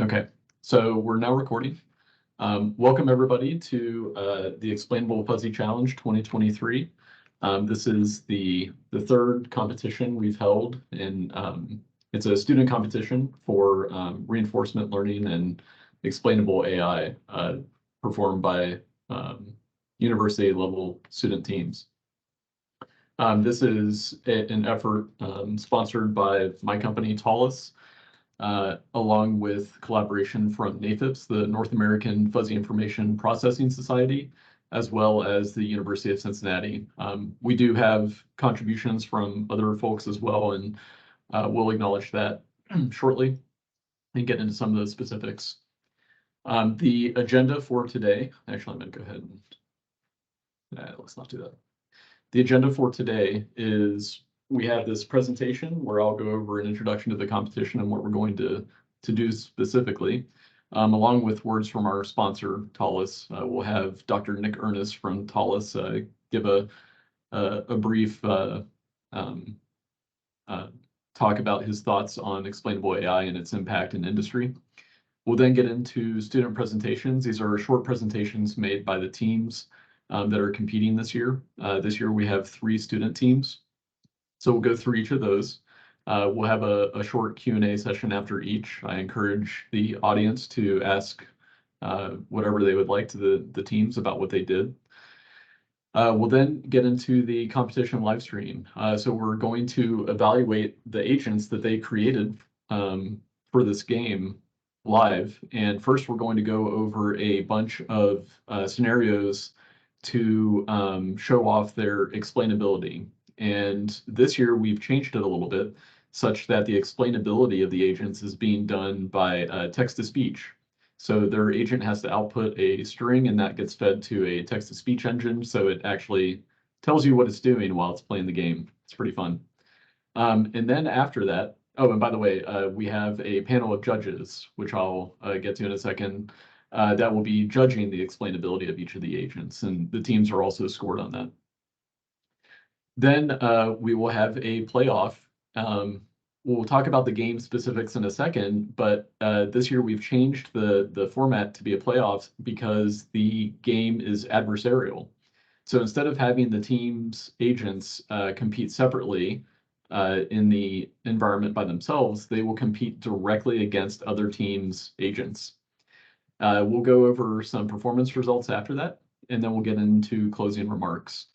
Okay, so we're now recording. Welcome everybody to the Explainable Fuzzy Challenge 2023. This is the third competition we've held, and it's a student competition for reinforcement learning and explainable AI performed by university level student teams. This is an effort sponsored by my company, Talus, along with collaboration from NAFIPS, the North American Fuzzy Information Processing Society, as well as the University of Cincinnati. We do have contributions from other folks as well, and we'll acknowledge that shortly and get into some of those specifics. The agenda for today, actually, I'm going to go ahead and let's not do that. The agenda for today is we have this presentation where I'll go over an introduction to the competition and what we're going to do specifically, along with words from our sponsor, Talus. We'll have Dr. Nick Ernest from Talus give a brief talk about his thoughts on explainable AI and its impact in industry. We'll then get into student presentations. These are short presentations made by the teams that are competing this year. This year we have 3 student teams. So we'll go through each of those. We'll have a short Q&A session after each. I encourage the audience to ask whatever they would like to the teams about what they did. We'll then get into the competition live stream. So we're going to evaluate the agents that they created for this game live. And first, we're going to go over a bunch of scenarios to show off their explainability. And this year we've changed it a little bit such that the explainability of the agents is being done by text-to-speech. So their agent has to output a string and that gets fed to a text-to-speech engine. So it actually tells you what it's doing while it's playing the game. It's pretty fun. And then after that, oh, and by the way, we have a panel of judges, which I'll get to in a second, that will be judging the explainability of each of the agents. And the teams are also scored on that. Then we will have a playoff. We'll talk about the game specifics in a second, but this year we've changed the format to be a playoff because the game is adversarial. So instead of having the team's agents compete separately in the environment by themselves, they will compete directly against other teams' agents. We'll go over some performance results after that, and then we'll get into closing remarks.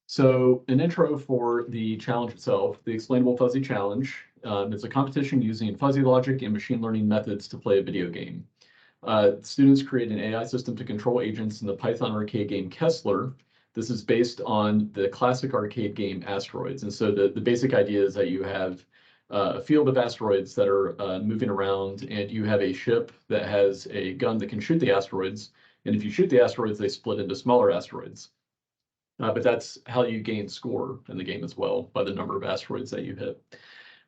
So an intro for the challenge itself, the Explainable Fuzzy Challenge. It's a competition using fuzzy logic and machine learning methods to play a video game. Students create an AI system to control agents in the Python arcade game Kessler. This is based on the classic arcade game Asteroids. And so the basic idea is that you have a field of asteroids that are moving around, and you have a ship that has a gun that can shoot the asteroids. And if you shoot the asteroids, they split into smaller asteroids. But that's how you gain score in the game as well, by the number of asteroids that you hit.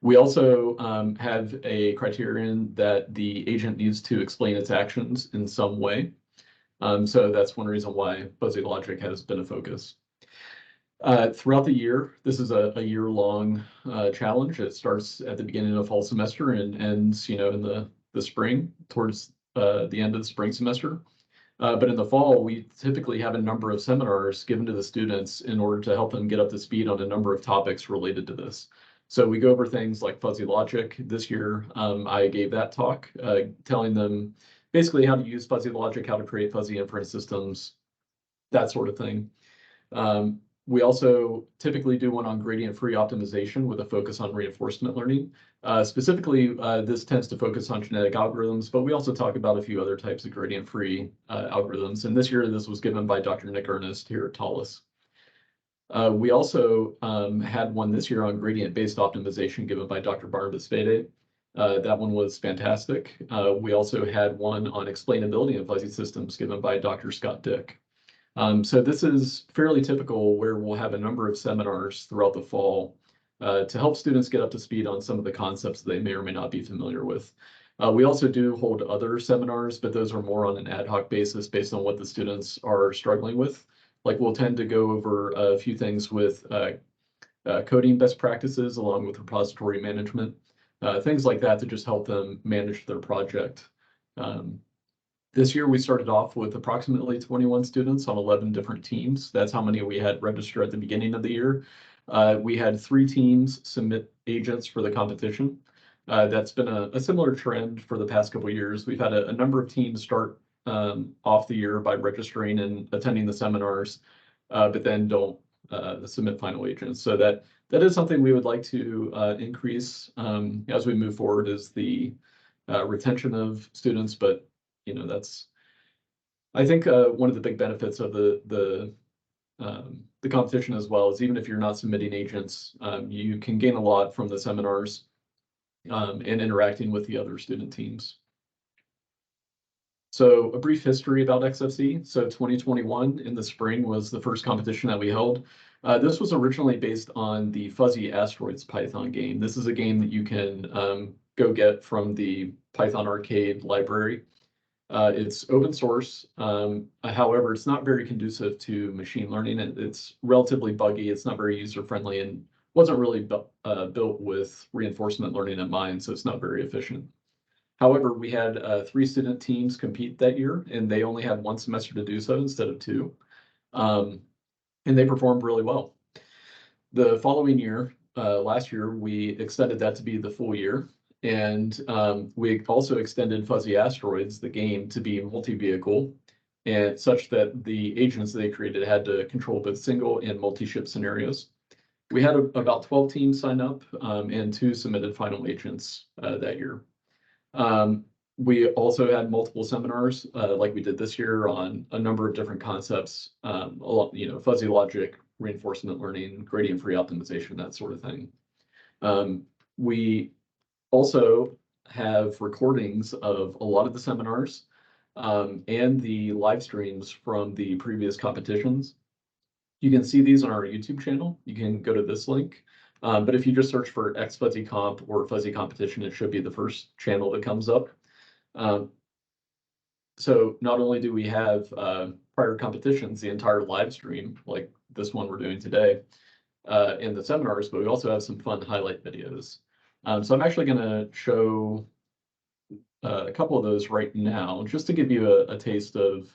We also have a criterion that the agent needs to explain its actions in some way. So that's one reason why fuzzy logic has been a focus. Throughout the year, this is a year-long challenge. It starts at the beginning of fall semester and ends, in the spring, towards the end of the spring semester. But in the fall, we typically have a number of seminars given to the students in order to help them get up to speed on a number of topics related to this. So we go over things like fuzzy logic. This year, I gave that talk, telling them basically how to use fuzzy logic, how to create fuzzy inference systems, that sort of thing. We also typically do one on gradient-free optimization with a focus on reinforcement learning. Specifically, this tends to focus on genetic algorithms, but we also talk about a few other types of gradient-free algorithms. And this year, this was given by Dr. Nick Ernest here at Talus. We also had one this year on gradient-based optimization given by Dr. Barnabas Fede. That one was fantastic. We also had one on explainability of fuzzy systems given by Dr. Scott Dick. So this is fairly typical where we'll have a number of seminars throughout the fall to help students get up to speed on some of the concepts they may or may not be familiar with. We also do hold other seminars, but those are more on an ad hoc basis based on what the students are struggling with. Like we'll tend to go over a few things with coding best practices along with repository management. things like that to just help them manage their project. This year, we started off with approximately 21 students on 11 different teams. That's how many we had register at the beginning of the year. We had 3 teams submit agents for the competition. That's been a similar trend for the past couple of years. We've had a number of teams start off the year by registering and attending the seminars, but then don't submit final agents. So that is something we would like to increase as we move forward, is the retention of students. But that's, I think, one of the big benefits of the competition as well, is even if you're not submitting agents, you can gain a lot from the seminars and interacting with the other student teams. So a brief history about XFC. So 2021 in the spring was the first competition that we held. This was originally based on the Fuzzy Asteroids Python game. This is a game that you can go get from the Python Arcade library. It's open source. However, it's not very conducive to machine learning. It's relatively buggy. It's not very user-friendly and wasn't really built with reinforcement learning in mind, so it's not very efficient. However, we had 3 student teams compete that year, and they only had 1 semester to do so instead of 2. And they performed really well. The following year, last year, we extended that to be the full year. And we also extended Fuzzy Asteroids, the game, to be multi-vehicle, and such that the agents they created had to control both single and multi-ship scenarios. We had about 12 teams sign up, and 2 submitted final agents that year. We also had multiple seminars, like we did this year, on a number of different concepts, fuzzy logic, reinforcement learning, gradient-free optimization, that sort of thing. We also have recordings of a lot of the seminars and the live streams from the previous competitions. You can see these on our YouTube channel. You can go to this link. But if you just search for XFuzzyComp or Fuzzy Competition, it should be the first channel that comes up. So not only do we have prior competitions, the entire live stream, like this one we're doing today, in the seminars, but we also have some fun highlight videos. So I'm actually going to show a couple of those right now, just to give you a taste of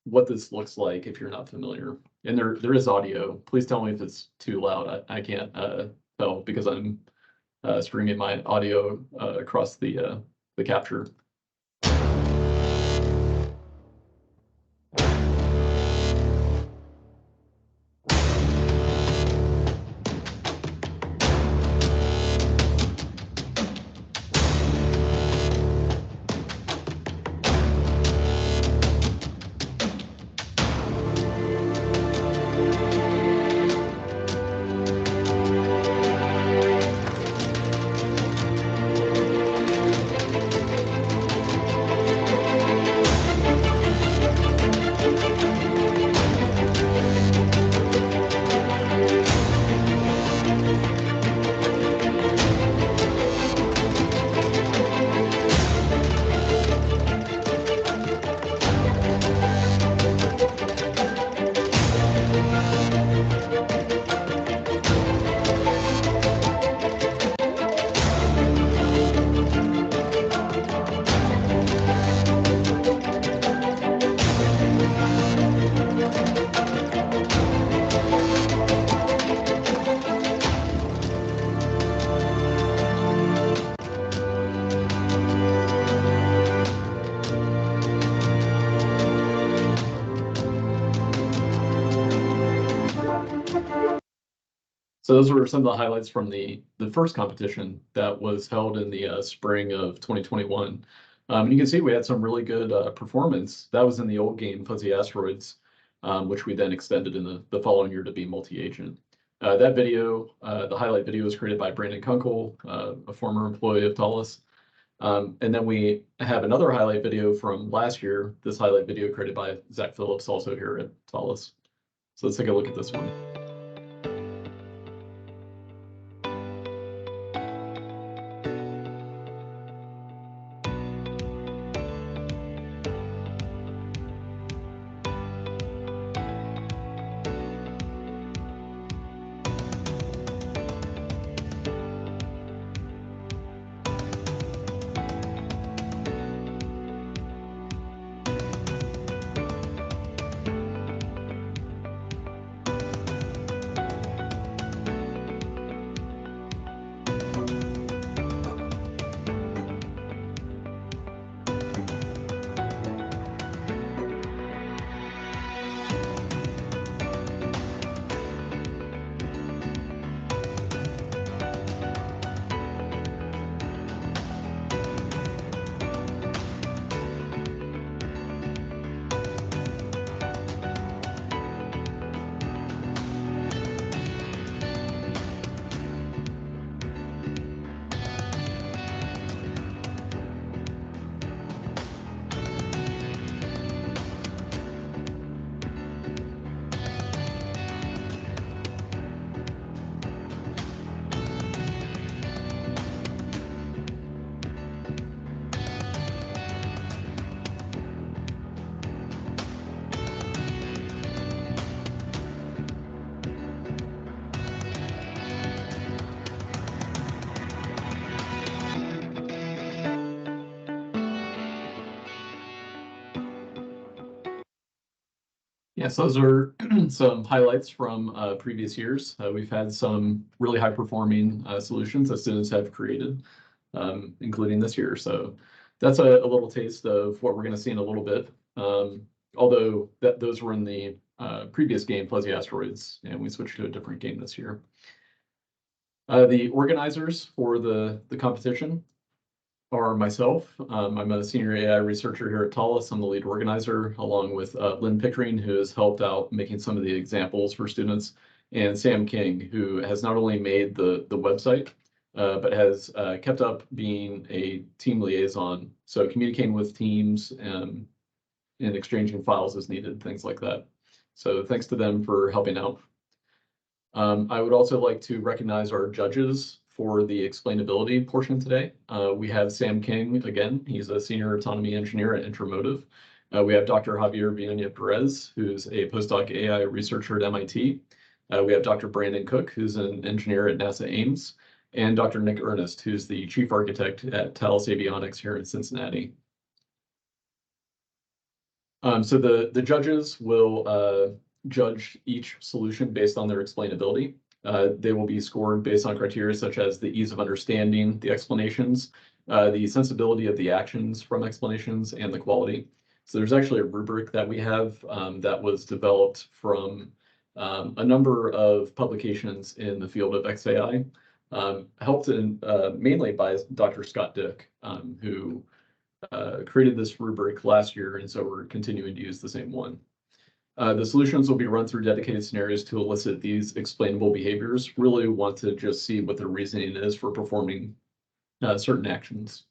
what this looks like if you're not familiar. And there is audio. Please tell me if it's too loud. I can't tell because I'm streaming my audio across the capture. So those were some of the highlights from the first competition that was held in the spring of 2021. And you can see we had some really good performance. That was in the old game, Fuzzy Asteroids, which we then extended in the following year to be multi-agent. That video, the highlight video, was created by Brandon Kunkel, a former employee of Thales. And then we have another highlight video from last year, this highlight video created by Zach Phillips, also here at Thales. So let's take a look at this one. Yes, those are some highlights from previous years. We've had some really high-performing solutions that students have created, including this year. So that's a little taste of what we're going to see in a little bit. Although those were in the previous game, Fuzzy Asteroids, and we switched to a different game this year. The organizers for the competition are myself. I'm a senior AI researcher here at Tallis. I'm the lead organizer, along with Lynn Pickering, who has helped out making some of the examples for students, and Sam King, who has not only made the website, but has kept up being a team liaison, so communicating with teams and exchanging files as needed, things like that. So thanks to them for helping out. I would also like to recognize our judges for the explainability portion today. We have Sam King again. He's a senior autonomy engineer at Intramotive. We have Dr. Javier Viña Perez, who's a postdoc AI researcher at MIT. We have Dr. Brandon Cook, who's an engineer at NASA Ames, and Dr. Nick Ernest, who's the chief architect at Thales Avionics here in Cincinnati. So the judges will judge each solution based on their explainability. They will be scored based on criteria such as the ease of understanding the explanations, the sensibility of the actions from explanations, and the quality. So there's actually a rubric that we have that was developed from a number of publications in the field of XAI, helped in, mainly by Dr. Scott Dick, who created this rubric last year, and so we're continuing to use the same one. The solutions will be run through dedicated scenarios to elicit these explainable behaviors. Really want to just see what the reasoning is for performing certain actions.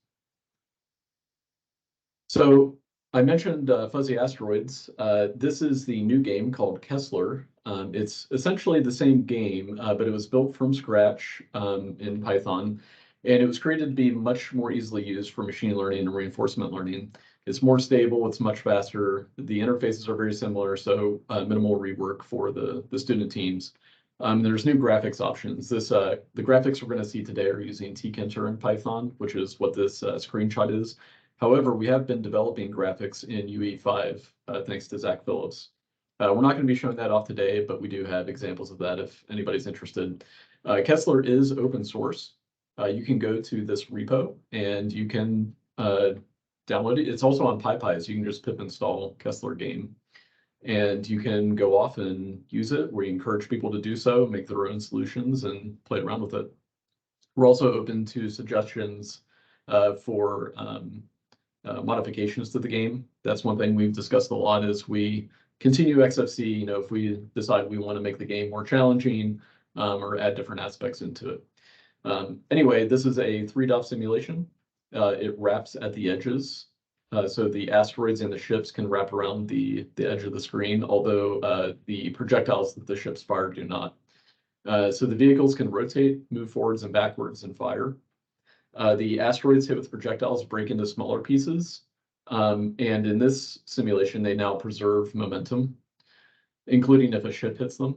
So I mentioned Fuzzy Asteroids. This is the new game called Kessler. It's essentially the same game, but it was built from scratch in Python, and it was created to be much more easily used for machine learning and reinforcement learning. It's more stable, it's much faster. The interfaces are very similar, so minimal rework for the student teams. There's new graphics options. The graphics we're going to see today are using tkinter and Python, which is what this screenshot is. However, we have been developing graphics in UE5 thanks to Zach Phillips. We're not going to be showing that off today, but we do have examples of that if anybody's interested. Kessler is open source. You can go to this repo and you can download it. It's also on PyPy, so you can just pip install Kessler game. And you can go off and use it. We encourage people to do so, make their own solutions, and play around with it. We're also open to suggestions for modifications to the game. That's one thing we've discussed a lot is we continue XFC, if we decide we want to make the game more challenging or add different aspects into it. Anyway, this is a 3-DOF simulation. It wraps at the edges. So the asteroids and the ships can wrap around the edge of the screen, although the projectiles that the ships fire do not. So the vehicles can rotate, move forwards and backwards, and fire. The asteroids hit with projectiles break into smaller pieces. And in this simulation, they now preserve momentum, including if a ship hits them.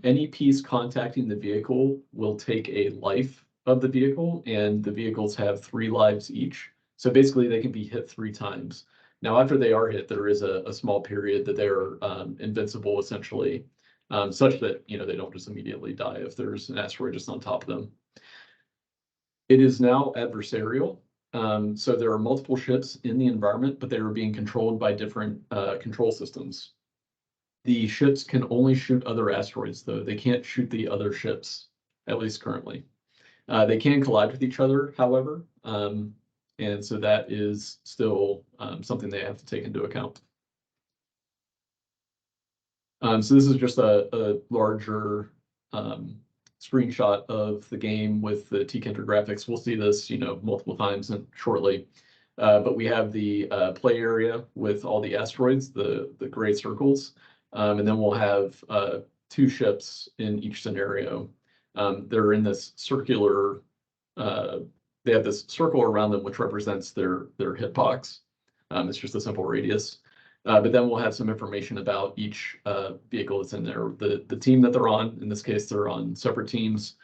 Any piece contacting the vehicle will take a life of the vehicle, and the vehicles have 3 lives each. So basically, they can be hit 3 times. Now, after they are hit, there is a small period that they're invincible, essentially, such that they don't just immediately die if there's an asteroid just on top of them. It is now adversarial. So there are multiple ships in the environment, but they are being controlled by different control systems. The ships can only shoot other asteroids, though. They can't shoot the other ships, at least currently. They can collide with each other, however, and so that is still something they have to take into account. So this is just a larger screenshot of the game with the tkinter graphics. We'll see this, multiple times shortly. But we have the play area with all the asteroids, the gray circles, and then we'll have 2 ships in each scenario. They're in this circular. They have this circle around them, which represents their hitbox. It's just a simple radius. But then we'll have some information about each vehicle that's in there, the team that they're on. In this case, they're on separate teams,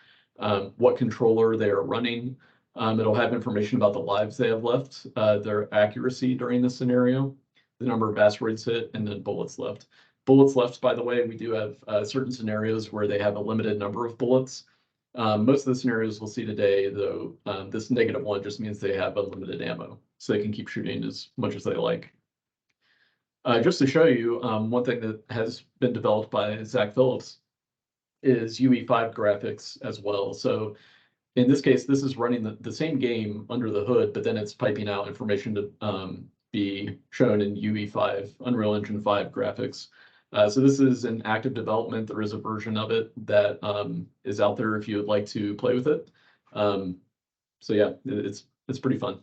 what controller they are running. It'll have information about the lives they have left, their accuracy during this scenario, the number of asteroids hit, and then bullets left. Bullets left, by the way, we do have certain scenarios where they have a limited number of bullets. Most of the scenarios we'll see today, though, this -1 just means they have unlimited ammo, so they can keep shooting as much as they like. Just to show you, one thing that has been developed by Zach Phillips is UE5 graphics as well. So in this case, this is running the same game under the hood, but then it's piping out information to be shown in UE5, Unreal Engine 5 graphics. So this is in active development. There is a version of it that is out there if you would like to play with it. So yeah, it's pretty fun.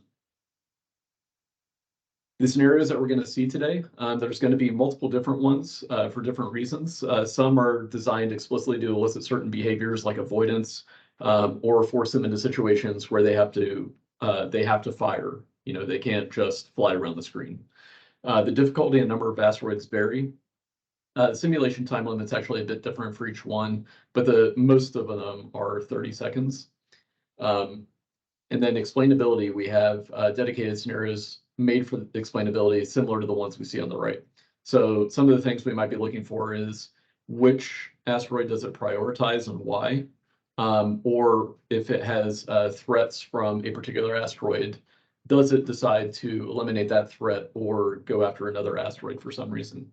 The scenarios that we're going to see today, there's going to be multiple different ones for different reasons. Some are designed explicitly to elicit certain behaviors like avoidance, or force them into situations where they have to fire. You know, they can't just fly around the screen. The difficulty and number of asteroids vary. The simulation time limit's actually a bit different for each one, but most of them are 30 seconds. And then explainability, we have dedicated scenarios made for explainability similar to the ones we see on the right. So some of the things we might be looking for is which asteroid does it prioritize and why? Or if it has threats from a particular asteroid, does it decide to eliminate that threat or go after another asteroid for some reason?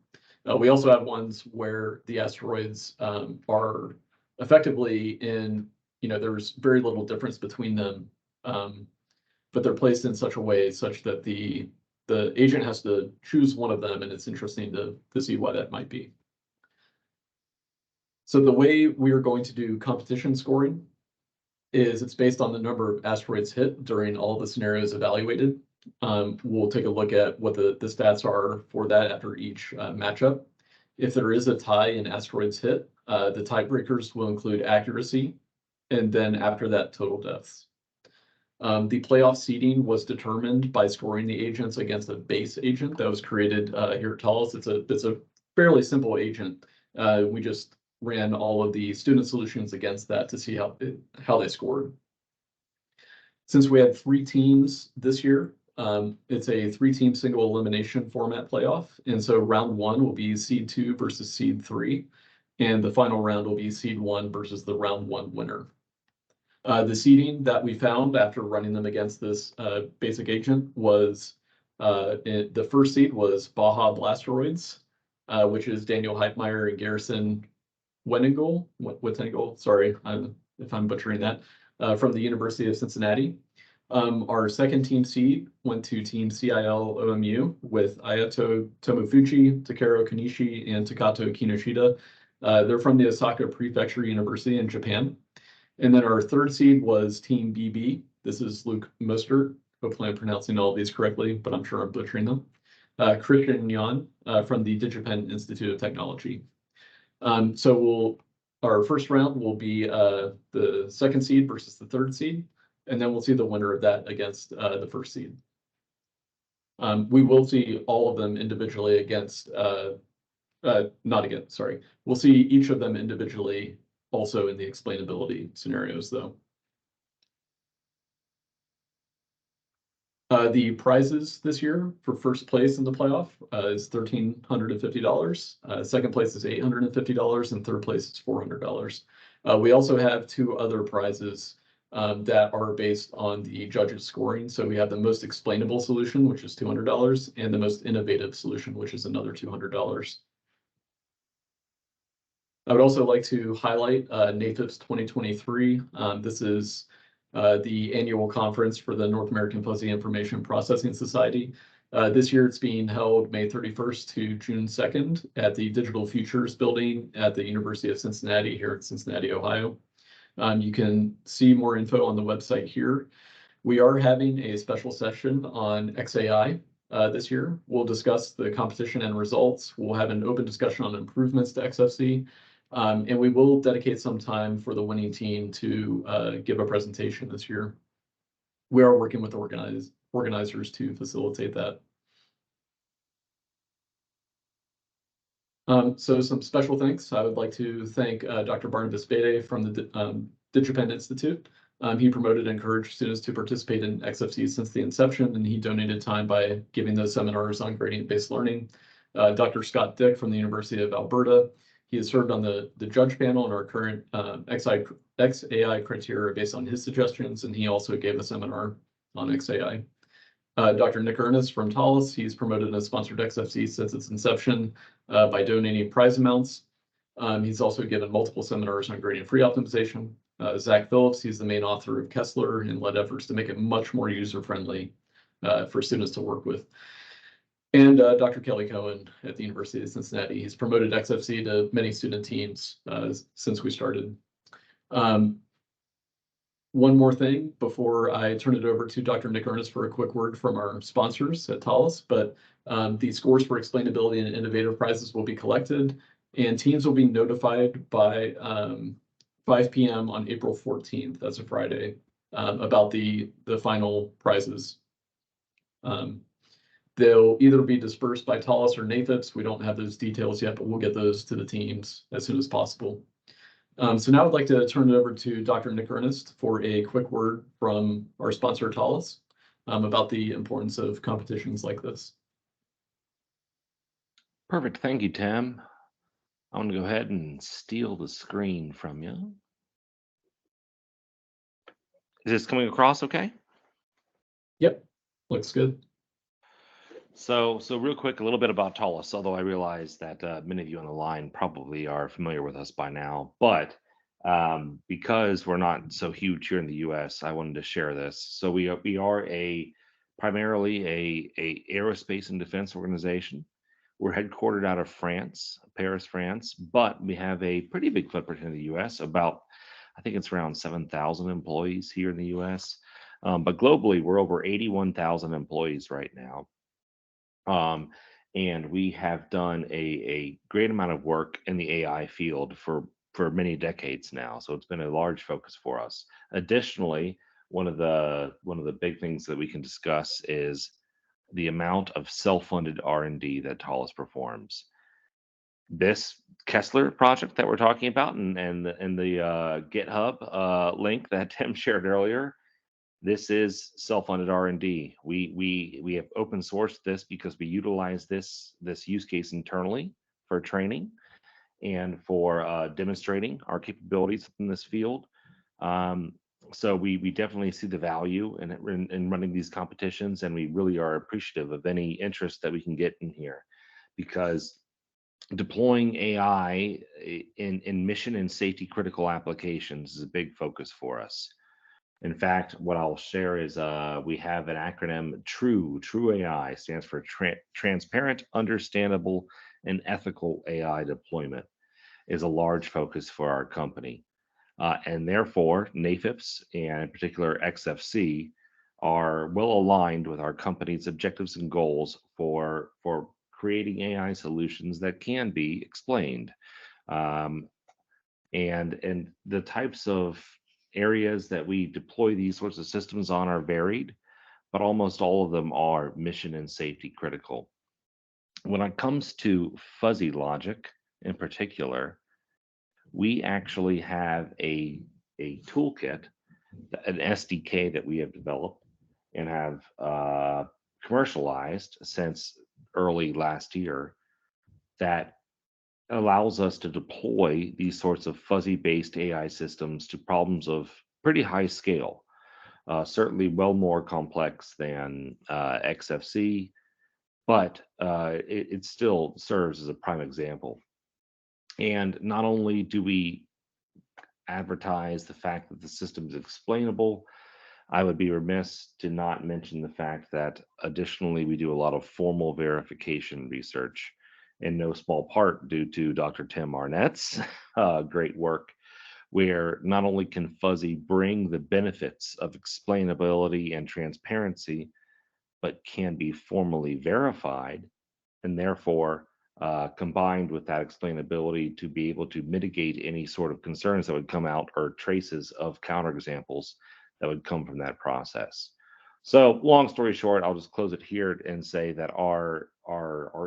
We also have ones where the asteroids are effectively in, there's very little difference between them, but they're placed in such a way such that the agent has to choose one of them, and it's interesting to see why that might be. So the way we are going to do competition scoring is it's based on the number of asteroids hit during all the scenarios evaluated. We'll take a look at what the stats are for that after each matchup. If there is a tie in asteroids hit, the tiebreakers will include accuracy, and then after that, total deaths. The playoff seeding was determined by scoring the agents against a base agent that was created here at Talos. It's a fairly simple agent. We just ran all of the student solutions against that to see how they scored. Since we had 3 teams this year, it's a 3-team single elimination format playoff. And so round 1 will be seed 2 versus seed 3. And the final round will be seed 1 versus the round 1 winner. The seeding that we found after running them against this basic agent was the first seed was Baja Blasteroids, which is Daniel Heitmeyer and Garrison Wetengel, sorry if I'm butchering that, from the University of Cincinnati. Our second team seed went to Team CIL OMU with Ayato Tomofuchi, Takeru Kanishi, and Takato Kinoshita. They're from the Osaka Prefecture University in Japan. And then our third seed was Team BB. This is Luke Mostert. Hopefully I'm pronouncing all of these correctly, but I'm sure I'm butchering them. Christian Yan from the DigiPen Institute of Technology. So our first round will be the second seed versus the third seed, and then we'll see the winner of that against the first seed. We will see all of them individually against, not against, sorry. We'll see each of them individually also in the explainability scenarios, though. The prizes this year for first place in the playoff is $1,350. Second place is $850, and third place is $400. We also have 2 other prizes that are based on the judges' scoring. So we have the most explainable solution, which is $200, and the most innovative solution, which is another $200. I would also like to highlight NAFIPS 2023. This is the annual conference for the North American Fuzzy Information Processing Society. This year it's being held May 31st to June 2nd at the Digital Futures Building at the University of Cincinnati here in Cincinnati, Ohio. You can see more info on the website here. We are having a special session on XAI this year. We'll discuss the competition and results. We'll have an open discussion on improvements to XFC. And we will dedicate some time for the winning team to give a presentation this year. We are working with organizers to facilitate that. So some special thanks. I would like to thank Dr. Barnabas Bede from the DigiPen Institute. He promoted and encouraged students to participate in XFC since the inception, and he donated time by giving those seminars on gradient-based learning. Dr. Scott Dick from the University of Alberta. He has served on the judge panel in our current XAI criteria based on his suggestions, and he also gave a seminar on XAI. Dr. Nick Ernest from Thales, he's promoted and sponsored XFC since its inception by donating prize amounts. He's also given multiple seminars on gradient-free optimization. Zach Phillips, he's the main author of Kessler and led efforts to make it much more user-friendly for students to work with. And Dr. Kelly Cohen at the University of Cincinnati. He's promoted XFC to many student teams since we started. One more thing before I turn it over to Dr. Nick Ernest for a quick word from our sponsors at Thales, but the scores for explainability and innovative prizes will be collected, and teams will be notified by 5 p.m. on April 14th, that's a Friday, about the final prizes. They'll either be dispersed by Thales or NAFIPS. We don't have those details yet, but we'll get those to the teams as soon as possible. So now I'd like to turn it over to Dr. Nick Ernest for a quick word from our sponsor, Thales, about the importance of competitions like this. Perfect. Thank you, Tim. I'm going to go ahead and steal the screen from you. Is this coming across okay? Yep, looks good. So real quick, a little bit about Thales, although I realize that many of you on the line probably are familiar with us by now. But because we're not so huge here in the U.S., I wanted to share this. So we are primarily a aerospace and defense organization. We're headquartered out of France, Paris, France, but we have a pretty big footprint in the U.S. I think it's around 7,000 employees here in the U.S. But globally, we're over 81,000 employees right now. And we have done a great amount of work in the AI field for many decades now. So it's been a large focus for us. Additionally, one of the big things that we can discuss is the amount of self-funded R&D that Thales performs. This Kessler project that we're talking about and the GitHub link that Tim shared earlier, this is self-funded R&D. We have open sourced this because we utilize this use case internally for training and for demonstrating our capabilities in this field. So we definitely see the value in running these competitions, and we really are appreciative of any interest that we can get in here, because deploying AI in mission and safety critical applications is a big focus for us. In fact, what I'll share is we have an acronym, TRUE AI stands for Transparent, Understandable, and Ethical AI Deployment, is a large focus for our company. And therefore, NAFIPS, and in particular XFC, are well aligned with our company's objectives and goals for creating AI solutions that can be explained. And the types of areas that we deploy these sorts of systems on are varied, but almost all of them are mission and safety critical. When it comes to fuzzy logic in particular, we actually have a toolkit, an SDK that we have developed and have commercialized since early last year, that allows us to deploy these sorts of fuzzy-based AI systems to problems of pretty high scale, certainly well more complex than XFC, but it still serves as a prime example. And not only do we advertise the fact that the system is explainable, I would be remiss to not mention the fact that additionally we do a lot of formal verification research, in no small part due to Dr. Tim Arnett's great work, where not only can fuzzy bring the benefits of explainability and transparency, but can be formally verified, and therefore combined with that explainability to be able to mitigate any sort of concerns that would come out, or traces of counterexamples that would come from that process. So long story short, I'll just close it here and say that our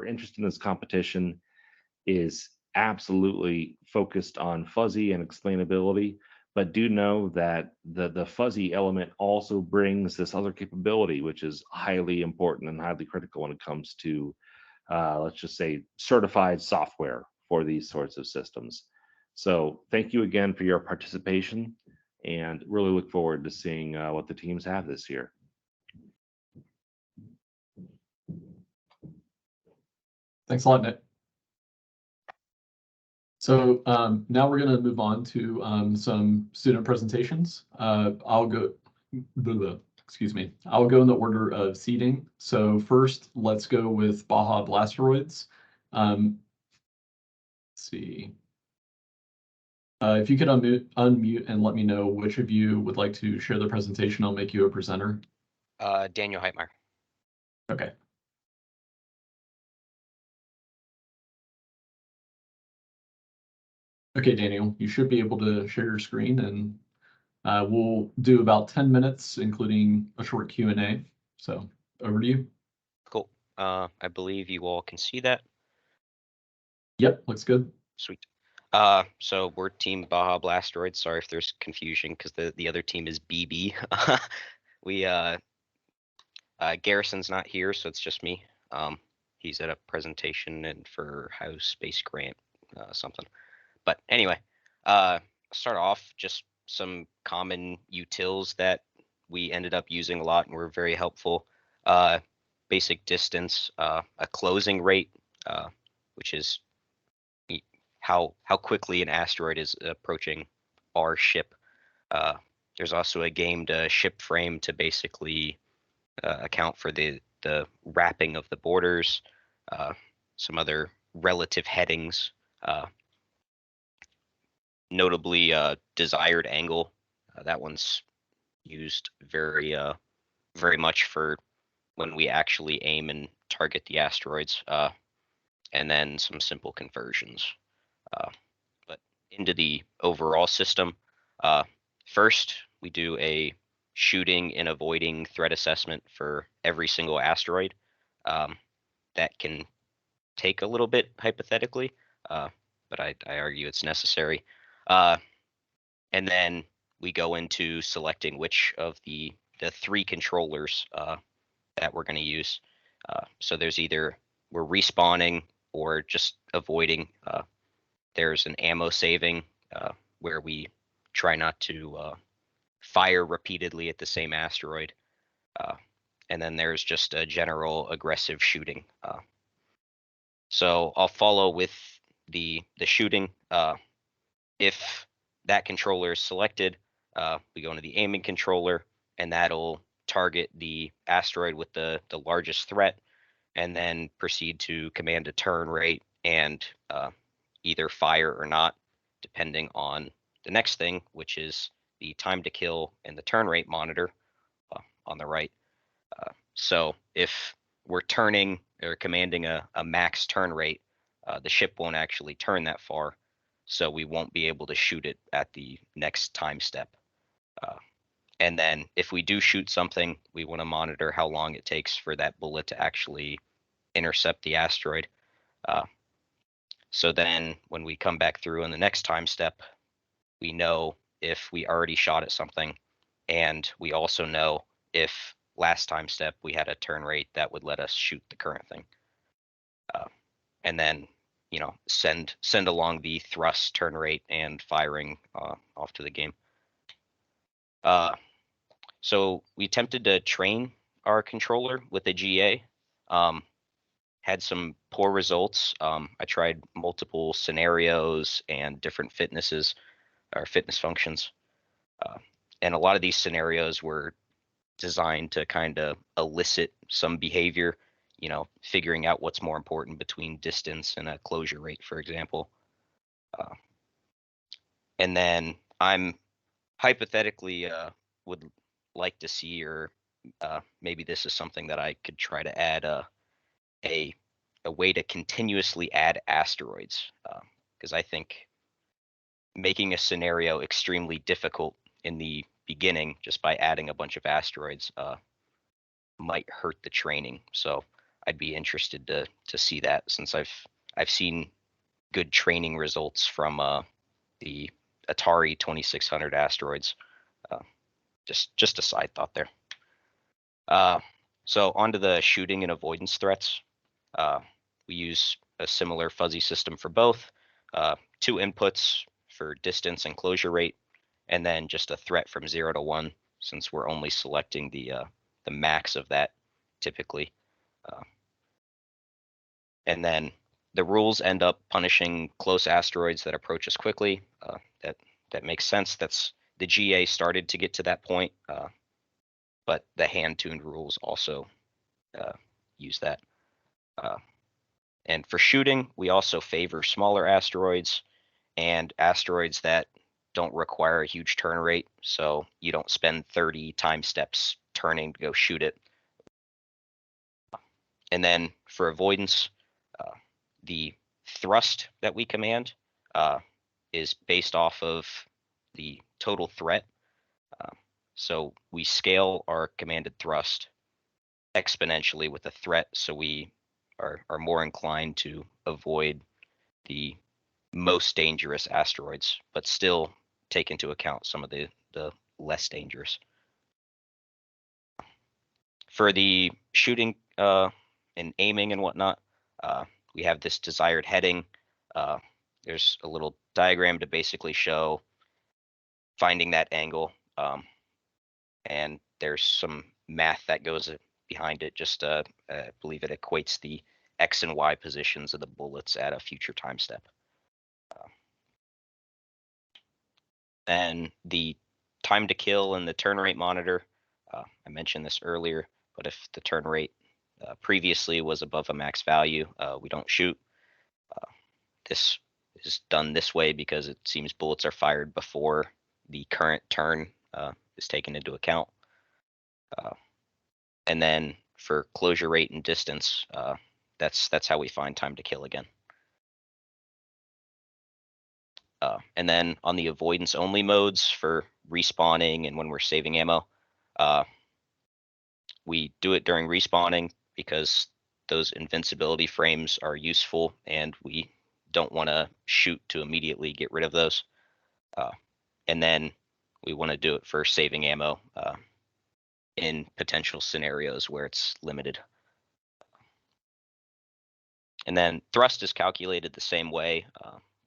interest in this competition is absolutely focused on fuzzy and explainability, but do know that the fuzzy element also brings this other capability, which is highly important and highly critical when it comes to let's just say, certified software for these sorts of systems. So thank you again for your participation, and really look forward to seeing what the teams have this year. Thanks a lot, Nick. So now we're going to move on to some student presentations. I'll go in the order of seating. So first, let's go with Baja Blasteroids. Let's see. If you could unmute and let me know which of you would like to share the presentation, I'll make you a presenter. Daniel Heitmar. Okay. Okay, Daniel, you should be able to share your screen, and we'll do about 10 minutes, including a short Q&A. So over to you. Cool. I believe you all can see that. Yep, looks good. Sweet. So we're Team Baja Blasteroids. Sorry if there's confusion because the other team is BB. We Garrison's not here, so it's just me. He's at a presentation and for House Space Grant something. But anyway, start off just some common utils that we ended up using a lot and were very helpful. Basic distance, a closing rate, which is how quickly an asteroid is approaching our ship. There's also a gamed ship frame to basically account for the wrapping of the borders, some other relative headings, notably desired angle. That one's used very much for when we actually aim and target the asteroids, and then some simple conversions. But into the overall system, first we do a shooting and avoiding threat assessment for every single asteroid. That can take a little bit hypothetically, but I argue it's necessary. And then we go into selecting which of the 3 controllers that we're going to use. So there's either we're respawning or just avoiding. There's an ammo saving where we try not to fire repeatedly at the same asteroid. And then there's just a general aggressive shooting. So I'll follow with the shooting. If that controller is selected, we go into the aiming controller, and that'll target the asteroid with the largest threat, and then proceed to command a turn rate and either fire or not, depending on the next thing, which is the time to kill and the turn rate monitor on the right. So if we're turning or commanding a max turn rate, the ship won't actually turn that far, so we won't be able to shoot it at the next time step. And then if we do shoot something, we want to monitor how long it takes for that bullet to actually intercept the asteroid. So then when we come back through in the next time step, we know if we already shot at something, and we also know if last time step we had a turn rate that would let us shoot the current thing. And then, send along the thrust, turn rate, and firing off to the game. So we attempted to train our controller with a GA. Had some poor results. I tried multiple scenarios and different fitness functions. And a lot of these scenarios were designed to kind of elicit some behavior, figuring out what's more important between distance and a closure rate, for example. And then I'm hypothetically would like to see, or maybe this is something that I could try to add a way to continuously add asteroids, because I think making a scenario extremely difficult in the beginning just by adding a bunch of asteroids might hurt the training. So I'd be interested to see that, since I've seen good training results from the Atari 2600 asteroids. Just a side thought there. So onto the shooting and avoidance threats. we use a similar fuzzy system for both, 2 inputs for distance and closure rate, and then just a threat from 0 to 1, since we're only selecting the max of that typically. And then the rules end up punishing close asteroids that approach us quickly. That makes sense. That's the GA started to get to that point, but the hand-tuned rules also use that. And for shooting, we also favor smaller asteroids and asteroids that don't require a huge turn rate, so you don't spend 30 time steps turning to go shoot it. And then for avoidance, the thrust that we command is based off of the total threat. So we scale our commanded thrust exponentially with the threat, so we are more inclined to avoid the most dangerous asteroids, but still take into account some of the less dangerous. For the shooting and aiming and whatnot, we have this desired heading. There's a little diagram to basically show finding that angle, and there's some math that goes behind it. Just I believe it equates the X and Y positions of the bullets at a future time step. And the time to kill and the turn rate monitor, I mentioned this earlier, but if the turn rate previously was above a max value, we don't shoot. This is done this way because it seems bullets are fired before the current turn is taken into account. And then for closure rate and distance, that's how we find time to kill again. And then on the avoidance only modes for respawning and when we're saving ammo, we do it during respawning because those invincibility frames are useful and we don't want to shoot to immediately get rid of those. And then we want to do it for saving ammo in potential scenarios where it's limited. And then thrust is calculated the same way,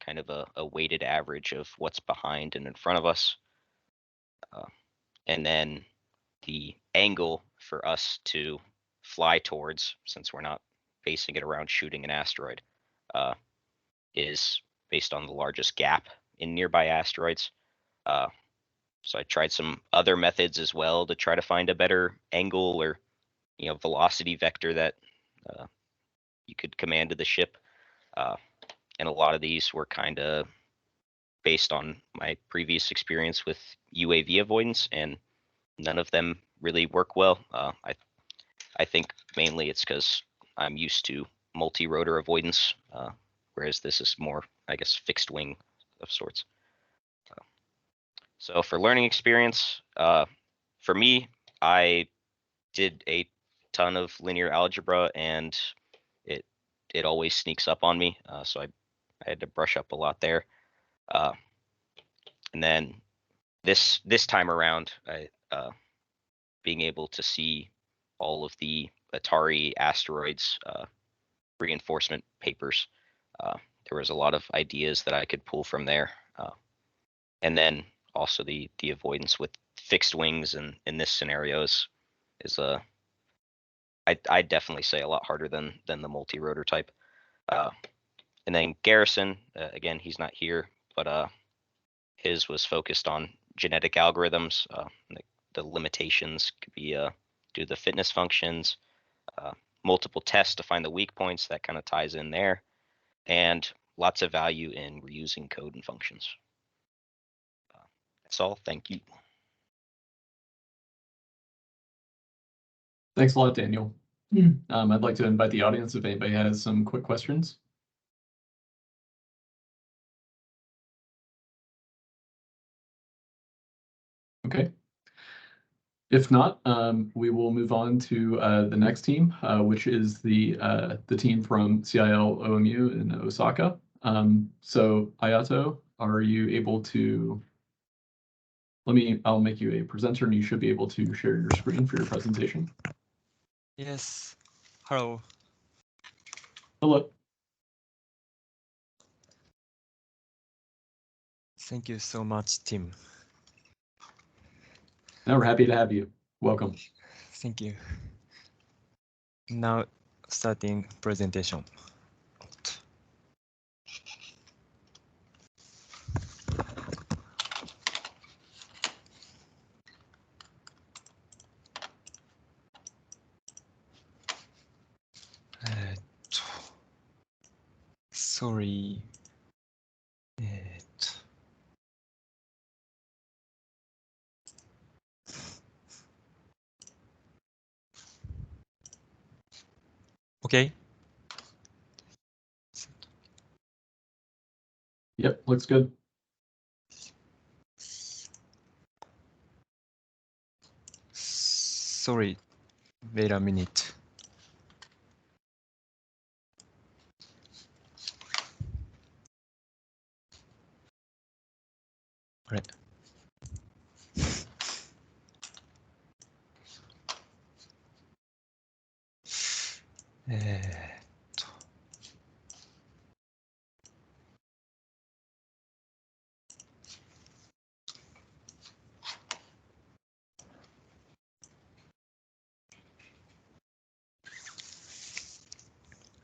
kind of a weighted average of what's behind and in front of us. And then the angle for us to fly towards, since we're not basing it around shooting an asteroid, is based on the largest gap in nearby asteroids. So I tried some other methods as well to try to find a better angle or velocity vector that you could command to the ship. And a lot of these were kind of based on my previous experience with UAV avoidance, and none of them really work well. I think mainly it's because I'm used to multi-rotor avoidance, whereas this is more, I guess, fixed wing of sorts. So for learning experience, for me, I did a ton of linear algebra, and it always sneaks up on me. So I had to brush up a lot there. And then this time around, being able to see all of the Atari asteroids reinforcement papers, there was a lot of ideas that I could pull from there. And then also the avoidance with fixed wings and in this scenario is I'd definitely say a lot harder than the multi-rotor type. And then Garrison, again, he's not here, but his was focused on genetic algorithms. The limitations could be do the fitness functions, multiple tests to find the weak points, that kind of ties in there, and lots of value in reusing code and functions. That's all. Thank you. Thanks a lot, Daniel. I'd like to invite the audience if anybody has some quick questions. Okay. If not, we will move on to the next team, which is the team from CIL OMU in Osaka. So Ayato, are you able to? I'll make you a presenter, and you should be able to share your screen for your presentation. Yes. Hello. Hello. Thank you so much, Tim. Now we're happy to have you. Welcome. Thank you. Now starting presentation. Sorry. Okay. Yep, looks good. Sorry. Wait a minute. Right.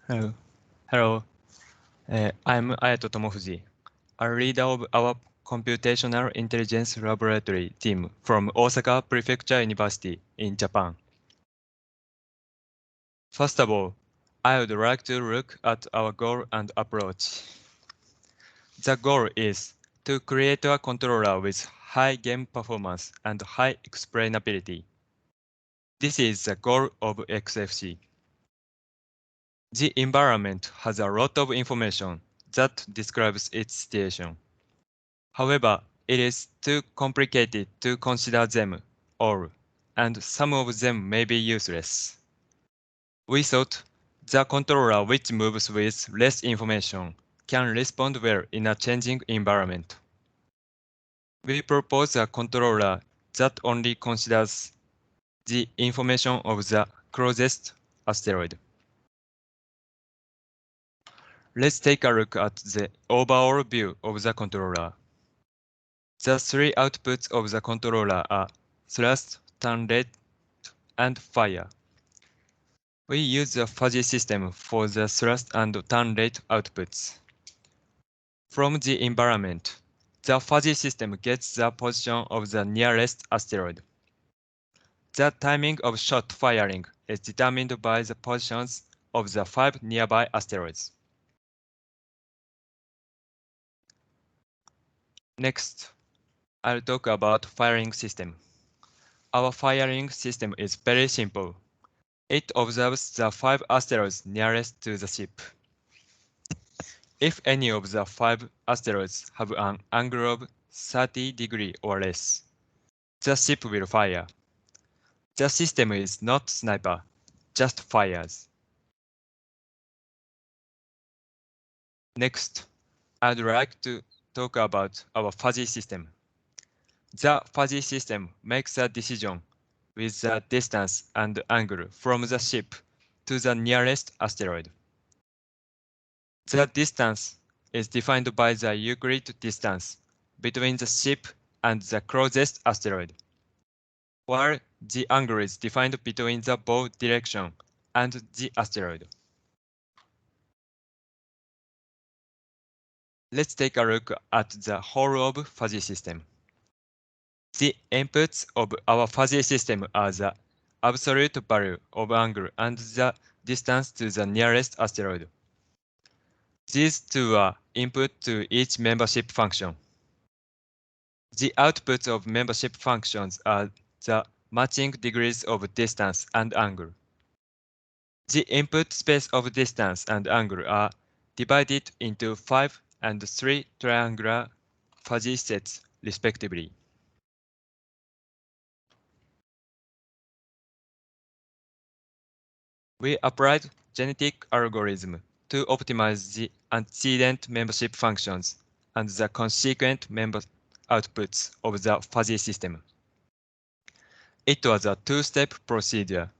Hello. Hello. I'm Ayato Tomofuji, a leader of our Computational Intelligence Laboratory team from Osaka Prefecture University in Japan. First of all, I would like to look at our goal and approach. The goal is to create a controller with high game performance and high explainability. This is the goal of XFC. The environment has a lot of information that describes its situation. However, it is too complicated to consider them all, and some of them may be useless. We thought the controller which moves with less information can respond well in a changing environment. We propose a controller that only considers the information of the closest asteroid. Let's take a look at the overall view of the controller. The three outputs of the controller are thrust, turn rate, and fire. We use the fuzzy system for the thrust and turn rate outputs. From the environment, the fuzzy system gets the position of the nearest asteroid. The timing of shot firing is determined by the positions of the 5 nearby asteroids. Next, I'll talk about firing system. Our firing system is very simple. It observes the 5 asteroids nearest to the ship. If any of the 5 asteroids have an angle of 30 degrees or less, the ship will fire. The system is not sniper, just fires. Next, I'd like to talk about our fuzzy system. The fuzzy system makes a decision with the distance and angle from the ship to the nearest asteroid. The distance is defined by the Euclid distance between the ship and the closest asteroid, while the angle is defined between the bow direction and the asteroid. Let's take a look at the whole of fuzzy system. The inputs of our fuzzy system are the absolute value of angle and the distance to the nearest asteroid. These two are input to each membership function. The outputs of membership functions are the matching degrees of distance and angle. The input space of distance and angle are divided into 5 and 3 triangular fuzzy sets, respectively. We applied genetic algorithm to optimize the antecedent membership functions and the consequent member outputs of the fuzzy system. It was a two-step procedure.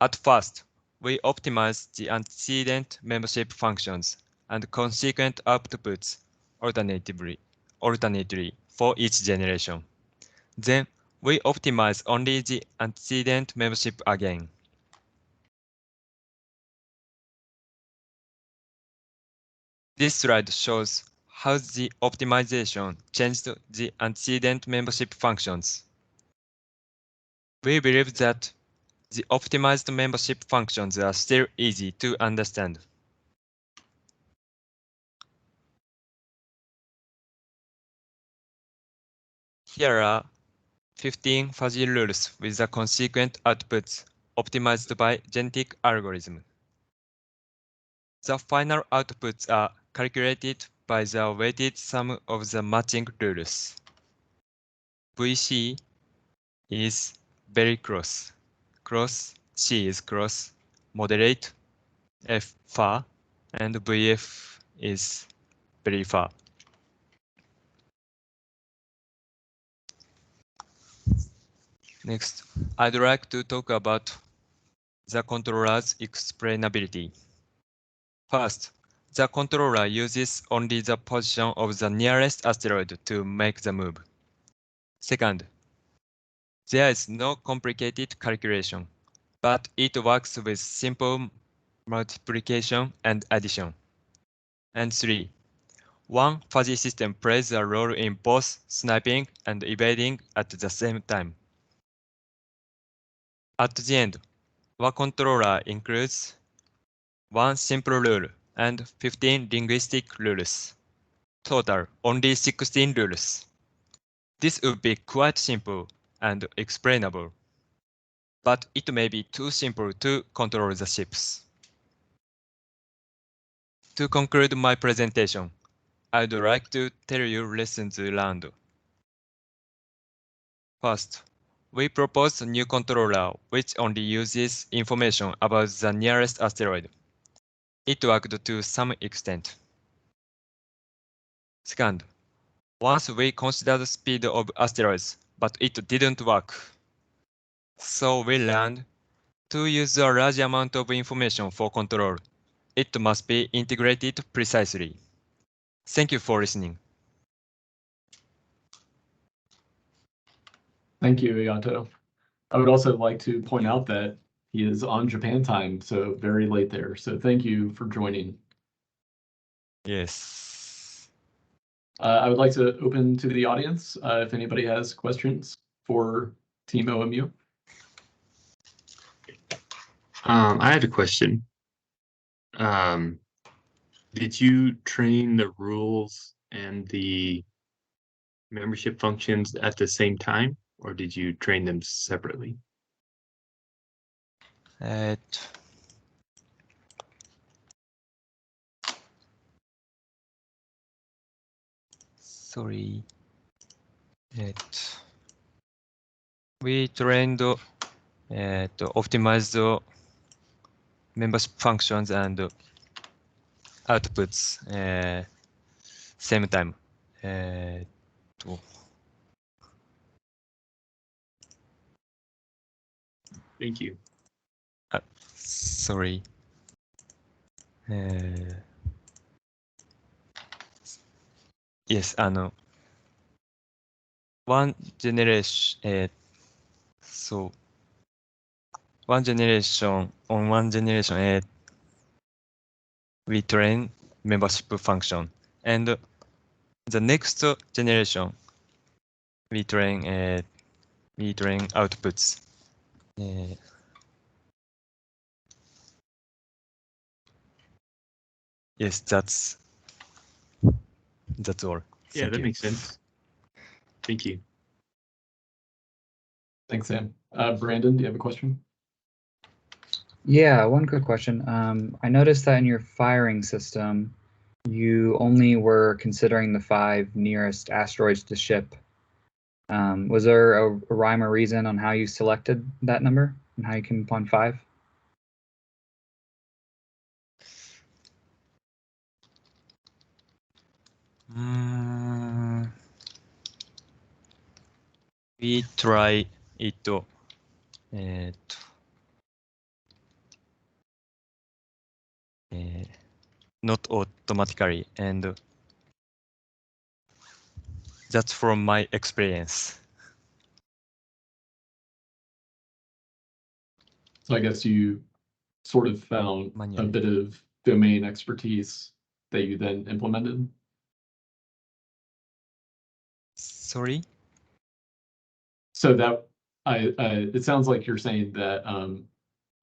At first, we optimize the antecedent membership functions and consequent outputs alternately for each generation. Then we optimize only the antecedent membership again. This slide shows how the optimization changed the antecedent membership functions. We believe that the optimized membership functions are still easy to understand. Here are 15 fuzzy rules with the consequent outputs optimized by genetic algorithm. The final outputs are calculated by the weighted sum of the matching rules. VC is very close. C is close, moderate, F far, and VF is very far. Next, I'd like to talk about the controller's explainability. First, the controller uses only the position of the nearest asteroid to make the move. Second, there is no complicated calculation, but it works with simple multiplication and addition. And three, one fuzzy system plays a role in both sniping and evading at the same time. At the end, our controller includes one simple rule and 15 linguistic rules. Total, only 16 rules. This would be quite simple and explainable, but it may be too simple to control the ships. To conclude my presentation, I'd like to tell you lessons learned. First, we propose a new controller which only uses information about the nearest asteroid. It worked to some extent. Second, once we considered the speed of asteroids, but it didn't work. So we learned to use a large amount of information for control. It must be integrated precisely. Thank you for listening. Thank you, Ianto. I would also like to point out that he is on Japan time, so very late there. So thank you for joining. Yes. I would like to open to the audience if anybody has questions for Team OMU. I had a question. Did you train the rules and the membership functions at the same time, or did you train them separately? Sorry. We trained to optimize the membership functions and outputs same time. Thank you. Sorry. Yes, one generation, so one generation, we train membership function, and the next generation, we train outputs. Yes, that's all. Yeah, Thank that you. makes sense. Thank you. Thanks, Sam. Brandon, do you have a question? Yeah, one quick question. I noticed that in your firing system, you only were considering the 5 nearest asteroids to ship. Was there a rhyme or reason on how you selected that number and how you came upon 5? We try it. not automatically, and that's from my experience. So I guess you sort of found a Manually. bit of domain expertise that you then implemented. Sorry? So that it sounds like you're saying that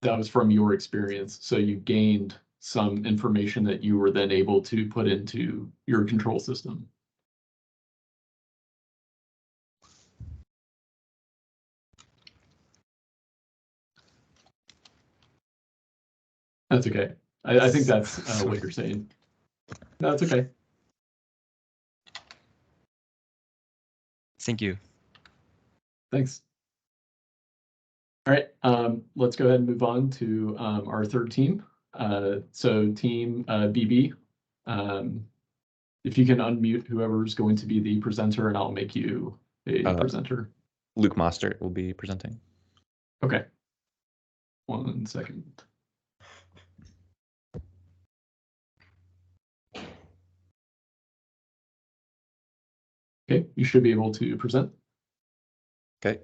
that was from your experience. So you gained some information that you were then able to put into your control system. That's okay. I think that's what you're saying. No, that's okay. Thank you. Thanks. All right, let's go ahead and move on to our third team. So team BB, if you can unmute whoever's going to be the presenter, and I'll make you a presenter. Luke Mostert will be presenting. Okay. 1 second. Okay, you should be able to present. Okay.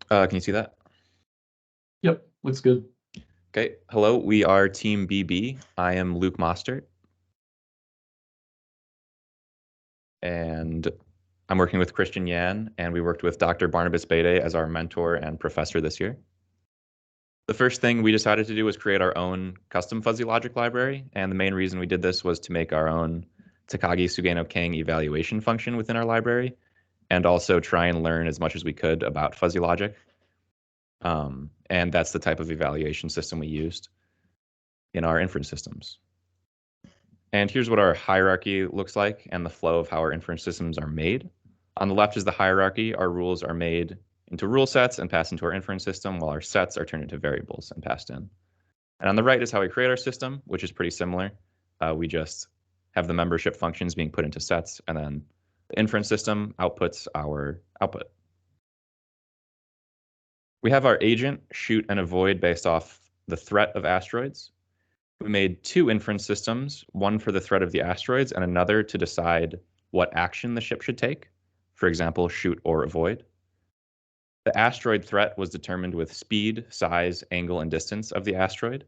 Can you see that? Yep, looks good. Okay. Hello, we are Team BB. I am Luke Mostert. And I'm working with Christian Yan, and we worked with Dr. Barnabas Bede as our mentor and professor this year. The first thing we decided to do was create our own custom fuzzy logic library, and the main reason we did this was to make our own Takagi Sugeno-Kang evaluation function within our library, and also try and learn as much as we could about fuzzy logic. And that's the type of evaluation system we used in our inference systems. And here's what our hierarchy looks like and the flow of how our inference systems are made. On the left is the hierarchy. Our rules are made into rule sets and passed into our inference system, while our sets are turned into variables and passed in. And on the right is how we create our system, which is pretty similar. We just have the membership functions being put into sets, and then the inference system outputs our output. We have our agent shoot and avoid based off the threat of asteroids. We made 2 inference systems, one for the threat of the asteroids and another to decide what action the ship should take, for example, shoot or avoid. The asteroid threat was determined with speed, size, angle, and distance of the asteroid,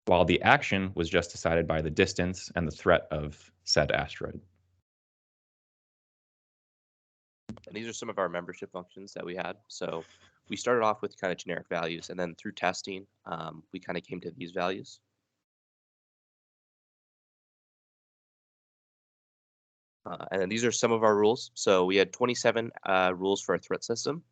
while the action was just decided by the distance and the threat of said asteroid. And these are some of our membership functions that we had. So we started off with kind of generic values, and then through testing, we kind of came to these values. And then these are some of our rules. So we had 27 rules for our threat system,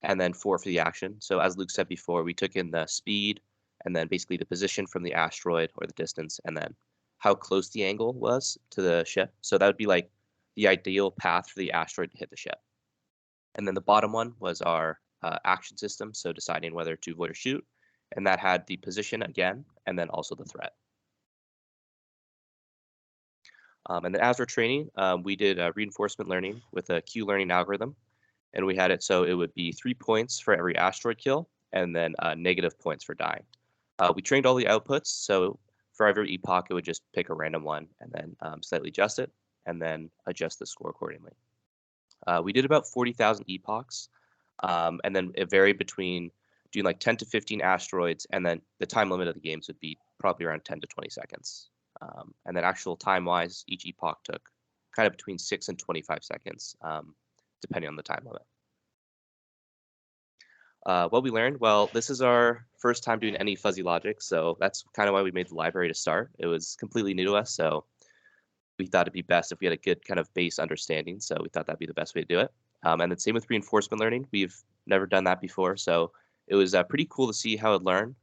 and then 4 for the action. So as Luke said before, we took in the speed, and then basically the position from the asteroid or the distance, and then how close the angle was to the ship. So that would be like the ideal path for the asteroid to hit the ship. And then the bottom one was our action system, so deciding whether to avoid or shoot, and that had the position again, and then also the threat. And then as we're training, we did reinforcement learning with a Q-learning algorithm, and we had it so it would be 3 points for every asteroid kill, and then negative points for dying. We trained all the outputs, so for every epoch, it would just pick a random one and then slightly adjust it, and then adjust the score accordingly. We did about 40,000 epochs, and then it varied between doing like 10 to 15 asteroids, and then the time limit of the games would be probably around 10 to 20 seconds. And then actual time-wise, each epoch took kind of between 6 and 25 seconds, depending on the time limit. What we learned, well, this is our first time doing any fuzzy logic, so that's kind of why we made the library to start. It was completely new to us, so we thought it'd be best if we had a good kind of base understanding, so we thought that'd be the best way to do it. And then same with reinforcement learning. We've never done that before, so it was pretty cool to see how it learned.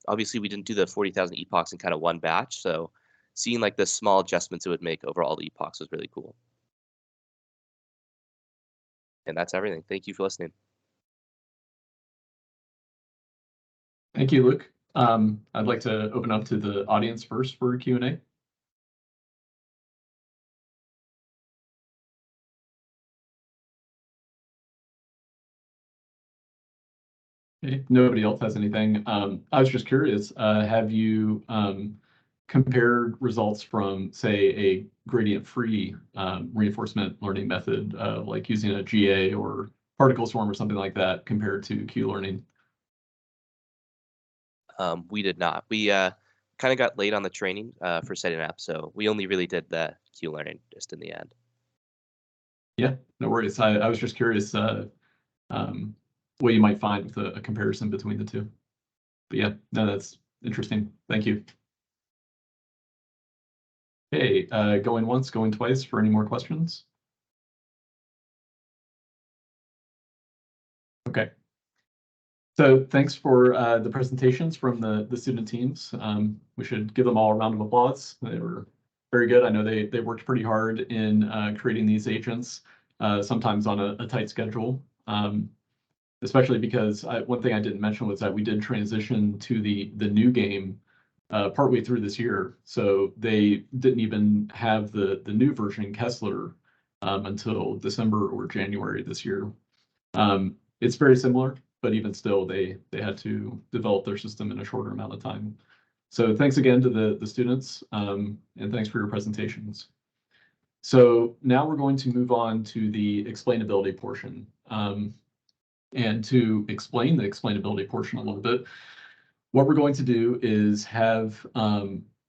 Obviously, we didn't do the 40,000 epochs in kind of one batch, so seeing like the small adjustments it would make over all the epochs was really cool. And that's everything. Thank you for listening. Thank you, Luke. I'd like to open up to the audience first for Q&A. Okay, nobody else has anything. I was just curious, have you compared results from, say, a gradient-free reinforcement learning method, like using a GA or particle swarm or something like that, compared to Q-learning? We did not. We kind of got late on the training for setting up, so we only really did the Q learning just in the end. Yeah, no worries. I was just curious what you might find with a comparison between the two. But yeah, no, that's interesting. Thank you. Okay, going once, going twice for any more questions? Okay. So thanks for the presentations from the student teams. We should give them all a round of applause. They were very good. I know they worked pretty hard in creating these agents, sometimes on a tight schedule. Especially because one thing I didn't mention was that we did transition to the new game partway through this year. So they didn't even have the new version, Kessler, until December or January this year. It's very similar, but even still, they had to develop their system in a shorter amount of time. So thanks again to the students, and thanks for your presentations. So now we're going to move on to the explainability portion. And to explain the explainability portion a little bit, what we're going to do is have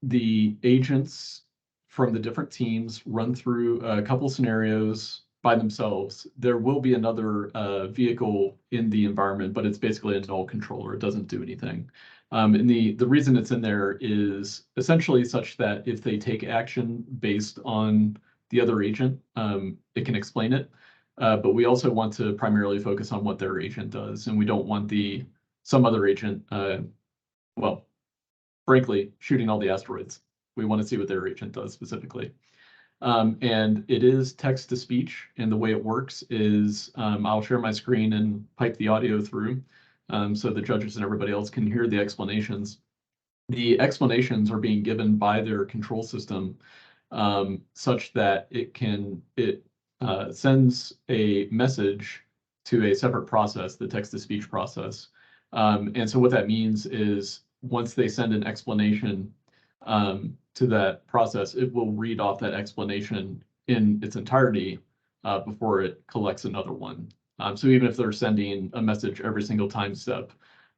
the agents from the different teams run through a couple scenarios by themselves. There will be another vehicle in the environment, but it's basically a null controller. It doesn't do anything. And the reason it's in there is essentially such that if they take action based on the other agent, it can explain it. But we also want to primarily focus on what their agent does, and we don't want some other agent, well, frankly, shooting all the asteroids. We want to see what their agent does specifically. And it is text to speech, and the way it works is I'll share my screen and pipe the audio through so the judges and everybody else can hear the explanations. The explanations are being given by their control system such that it sends a message to a separate process, the text-to-speech process. And so what that means is once they send an explanation to that process, it will read off that explanation in its entirety before it collects another one. So even if they're sending a message every single time step,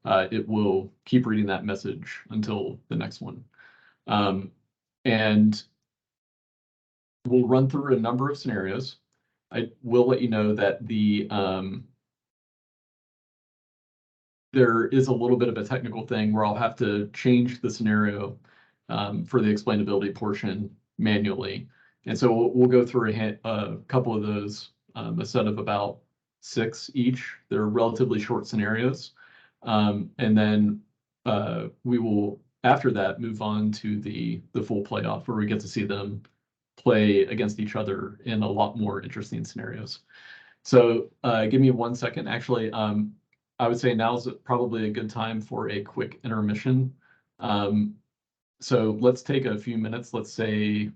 it will keep reading that message until the next one. And we'll run through a number of scenarios. I will let you know that there is a little bit of a technical thing where I'll have to change the scenario for the explainability portion manually. And so we'll go through a couple of those, a set of about 6 each. They're relatively short scenarios. And then we will, after that, move on to the full playoff where we get to see them play against each other in a lot more interesting scenarios. So give me 1 second. Actually, I would say now's probably a good time for a quick intermission. So let's take a few minutes, let's say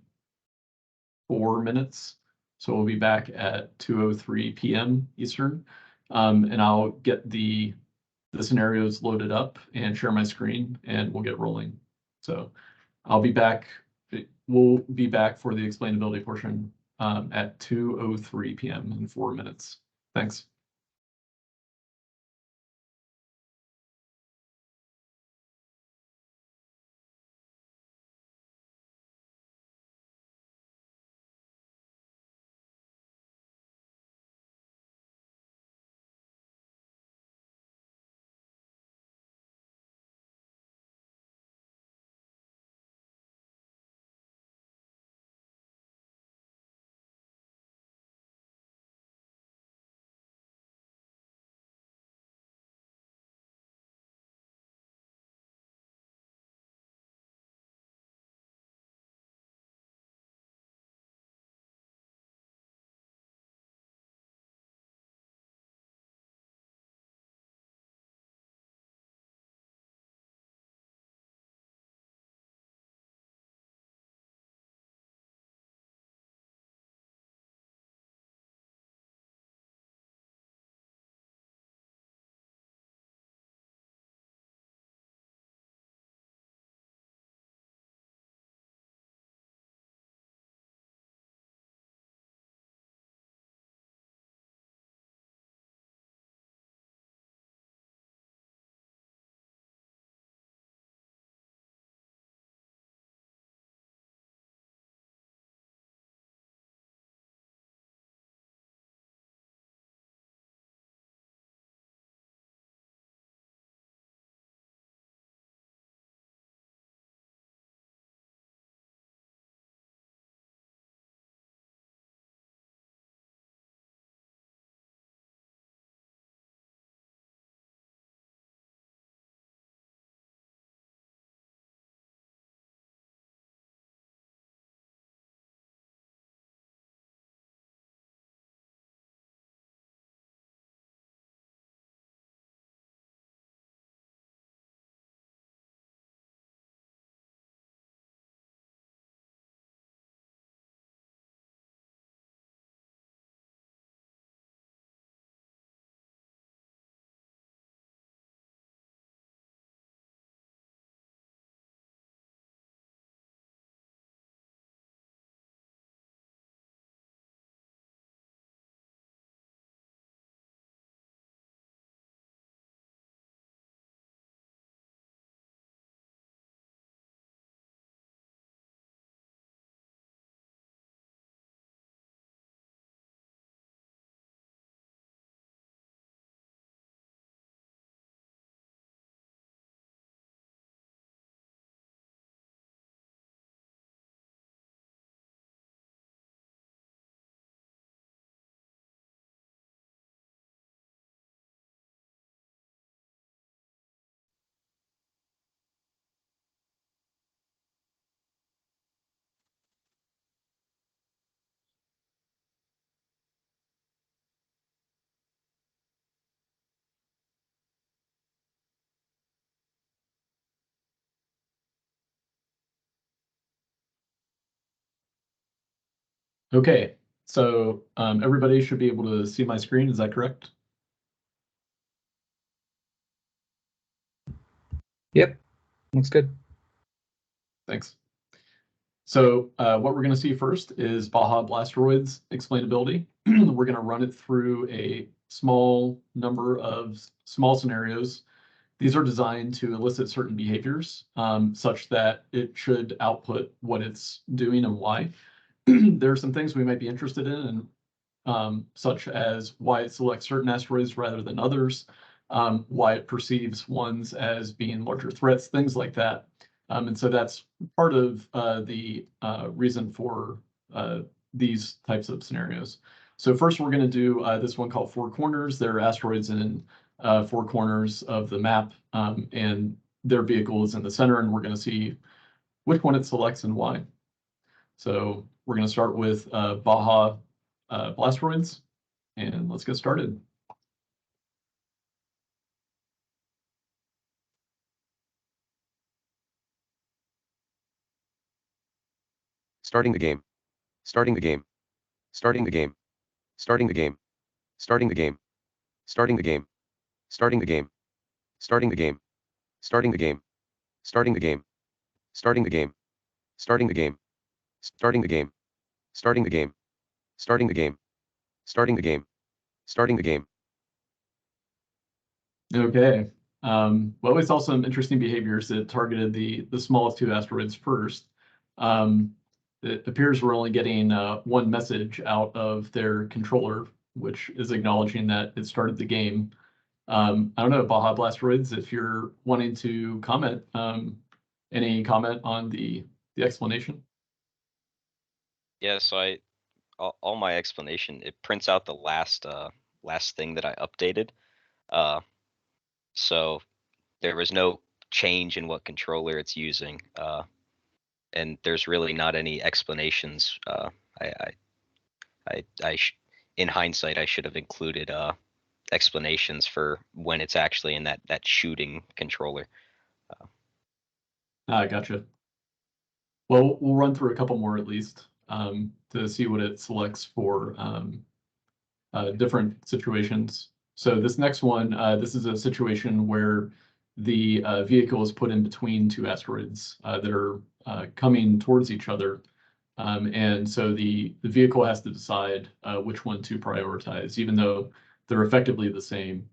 4 minutes. So we'll be back at 2:03 p.m. Eastern, and I'll get the scenarios loaded up and share my screen, and we'll get rolling. So I'll be back. We'll be back for the explainability portion at 2:03 p.m. in 4 minutes. Thanks. Okay, so everybody should be able to see my screen. Is that correct? Yep, looks good. Thanks. So what we're going to see first is Baja Blasteroids explainability. We're going to run it through a small number of small scenarios. These are designed to elicit certain behaviors such that it should output what it's doing and why. There are some things we might be interested in, such as why it selects certain asteroids rather than others, why it perceives ones as being larger threats, things like that. And so that's part of the reason for these types of scenarios. So first, we're going to do this one called Four Corners. There are asteroids in four corners of the map, and their vehicle is in the center, and we're going to see which one it selects and why. So we're going to start with Baja Blasteroids, and let's get started. Starting the game. Starting the game. Starting the game. Starting the game. Starting the game. Starting the game. Starting the game. Starting the game. Starting the game. Starting the game. Starting the game. Starting the game. Starting the game. Starting the game. Starting the game. Starting the game. Starting the game. Okay. Well, we saw some interesting behaviors that targeted the smallest two asteroids first. It appears we're only getting one message out of their controller, which is acknowledging that it started the game. I don't know, Baja Blasteroids, if you're wanting to comment, any comment on the explanation? Yeah, so all my explanation, it prints out the last thing that I updated. So there was no change in what controller it's using, and there's really not any explanations. In hindsight, I should have included explanations for when it's actually in that shooting controller. Gotcha. Well, we'll run through a couple more at least to see what it selects for different situations. So this next one, this is a situation where the vehicle is put in between two asteroids that are coming towards each other. And so the vehicle has to decide which one to prioritize, even though they're effectively the same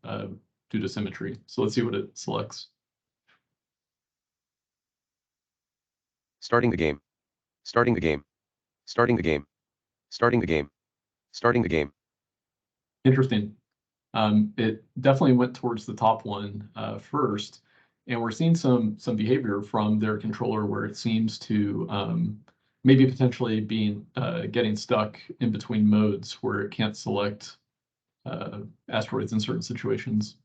due to symmetry. So let's see what it selects. Starting the game. Starting the game. Starting the game. Starting the game. Starting the game. Interesting. It definitely went towards the top one first, and we're seeing some behavior from their controller where it seems to maybe potentially being getting stuck in between modes where it can't select asteroids in certain situations.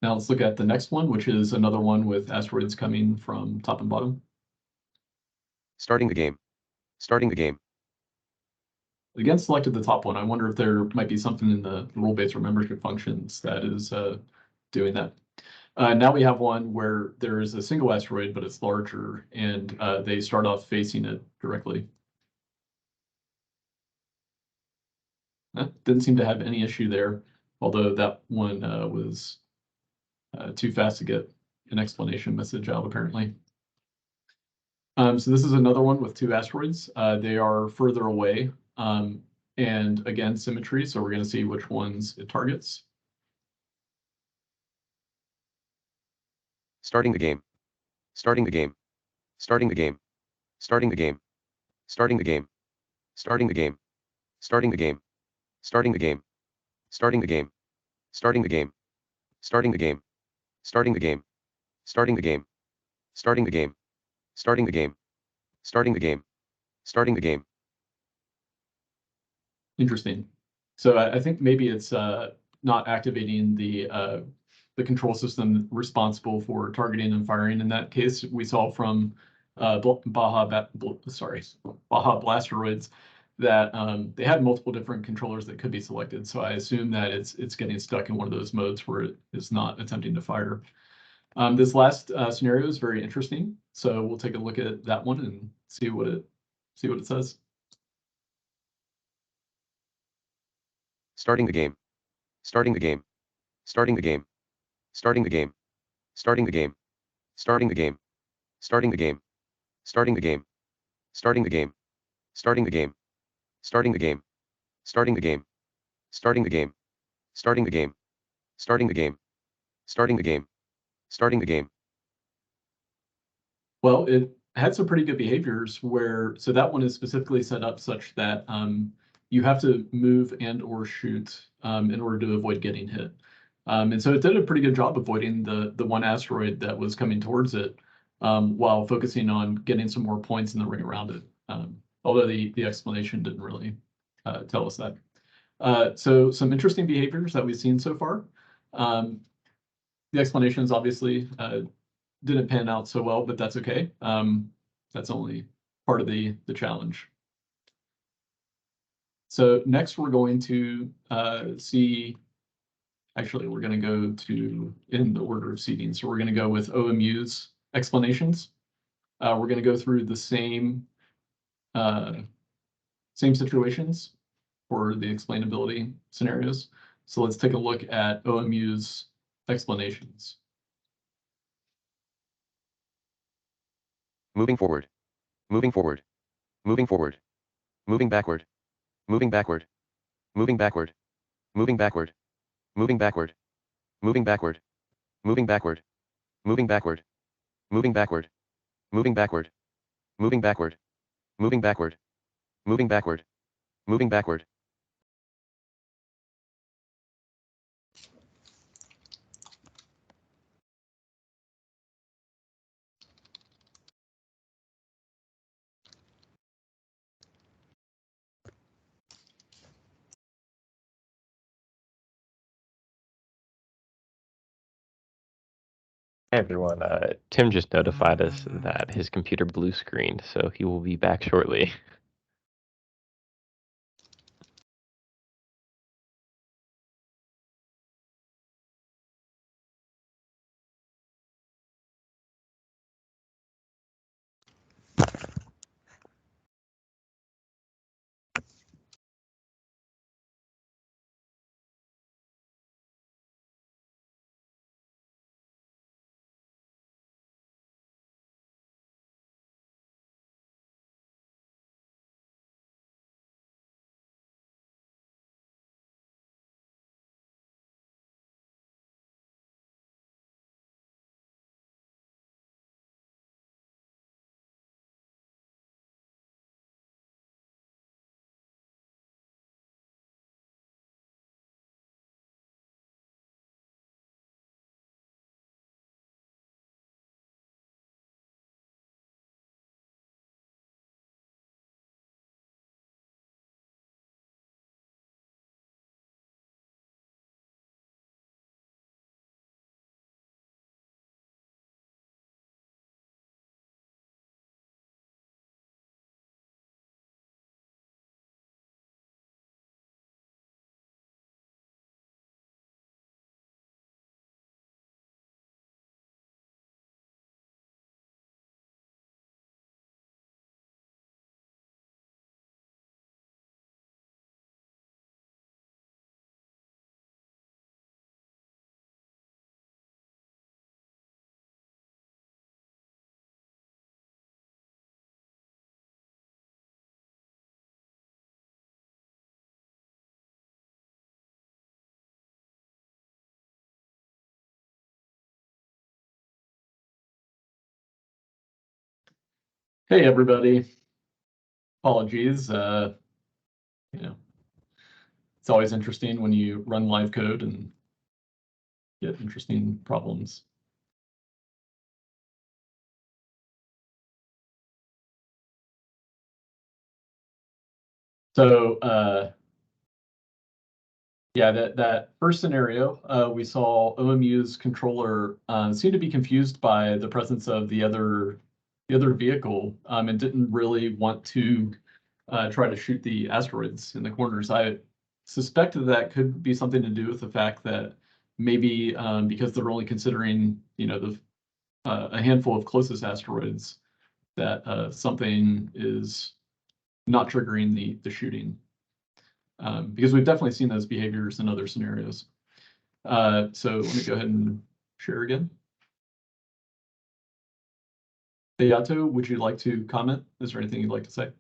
Now let's look at the next one, which is another one with asteroids coming from top and bottom. Starting the game. Starting the game. Again, selected the top one. I wonder if there might be something in the rule-based or membership functions that is doing that. Now we have one where there is a single asteroid, but it's larger, and they start off facing it directly. Didn't seem to have any issue there, although that one was too fast to get an explanation message out, apparently. So this is another one with two asteroids. They are further away, and again, symmetry, so we're going to see which ones it targets. Starting the game. Starting the game. Starting the game. Starting the game. Starting the game. Starting the game. Starting the game. Starting the game. Starting the game. Starting the game. Starting the game. Starting the game. Starting the game. Starting the game. Starting the game. Starting the game. Starting the game. Interesting. So I think maybe it's not activating the control system responsible for targeting and firing. In that case, we saw from Baja Blasteroids that they had multiple different controllers that could be selected. So I assume that it's getting stuck in one of those modes where it is not attempting to fire. This last scenario is very interesting. So we'll take a look at that one and see what it see what it says. Starting the game. Starting the game. Starting the game. Starting the game. Starting the game. Starting the game. Starting the game. Starting the game. Starting the game. Starting the game. Starting the game. Starting the game. Starting the game. Starting the game. Starting the game. Starting the game. Starting the game. Well, it had some pretty good behaviors where, so that one is specifically set up such that you have to move and or shoot in order to avoid getting hit. And so it did a pretty good job avoiding the one asteroid that was coming towards it while focusing on getting some more points in the ring around it. Although the explanation didn't really tell us that. So some interesting behaviors that we've seen so far. The explanations obviously didn't pan out so well, but that's okay. That's only part of the challenge. So next we're going to see, actually we're going to go to in the order of seating. So we're going to go with OMU's explanations. We're going to go through the same situations for the explainability scenarios. So let's take a look at OMU's explanations. Moving forward. Moving forward. Moving forward. Moving backward. Moving backward. Moving backward. Moving backward. Moving backward. Moving backward. Moving backward. Moving backward. Moving backward. Moving backward. Moving backward. Moving backward. Moving backward. Moving backward. Hey everyone, Tim just notified us that his computer blue screened, so he will be back shortly. Hey everybody. Apologies. You know, it's always interesting when you run live code and get interesting problems. So yeah, that first scenario, we saw OMU's controller seemed to be confused by the presence of the other vehicle and didn't really want to try to shoot the asteroids in the corners. I suspect that could be something to do with the fact that maybe because they're only considering, you know, the a handful of closest asteroids, that something is not triggering the shooting. Because we've definitely seen those behaviors in other scenarios. So let me go ahead and share again. Hayato, would you like to comment? Is there anything you'd like to say?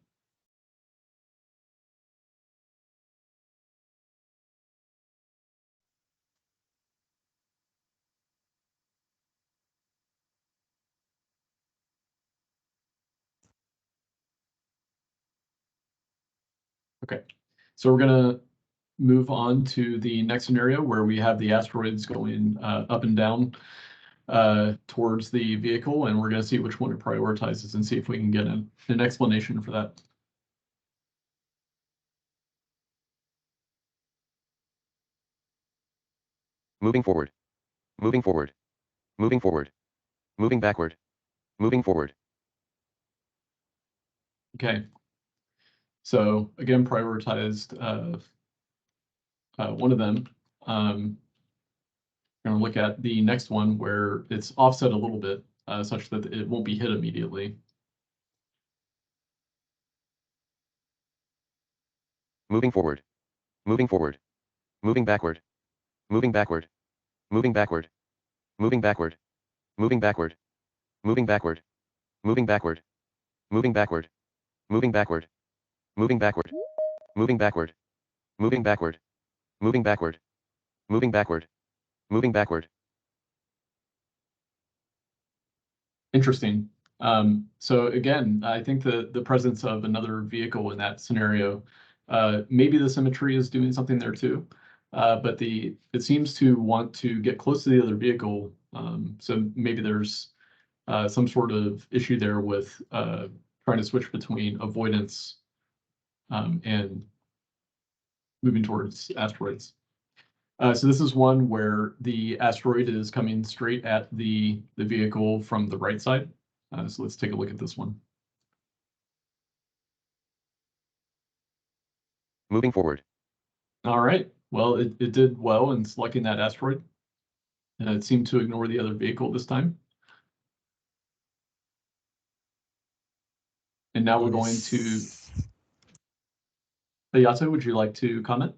Okay, so we're gonna move on to the next scenario where we have the asteroids going up and down towards the vehicle, and we're going to see which one it prioritizes and see if we can get an explanation for that. Moving forward. Moving forward. Moving forward. Moving backward. Moving forward. Okay. So again, prioritized one of them. I'm going to look at the next one where it's offset a little bit such that it won't be hit immediately. Moving forward. Moving forward. Moving backward. Moving backward. Moving backward. Moving backward. Moving backward. Moving backward. Moving backward. Moving backward. Moving backward. Moving backward. Moving backward. Moving backward. Moving backward. Moving backward. Moving backward. Interesting. So again, I think the presence of another vehicle in that scenario, maybe the symmetry is doing something there too, but it seems to want to get close to the other vehicle. So maybe there's some sort of issue there with trying to switch between avoidance and moving towards asteroids. So this is one where the asteroid is coming straight at the vehicle from the right side. So let's take a look at this one. Moving forward. All right. Well, it did well in selecting that asteroid. And it seemed to ignore the other vehicle this time. And now we're going to... Hayato, would you like to comment?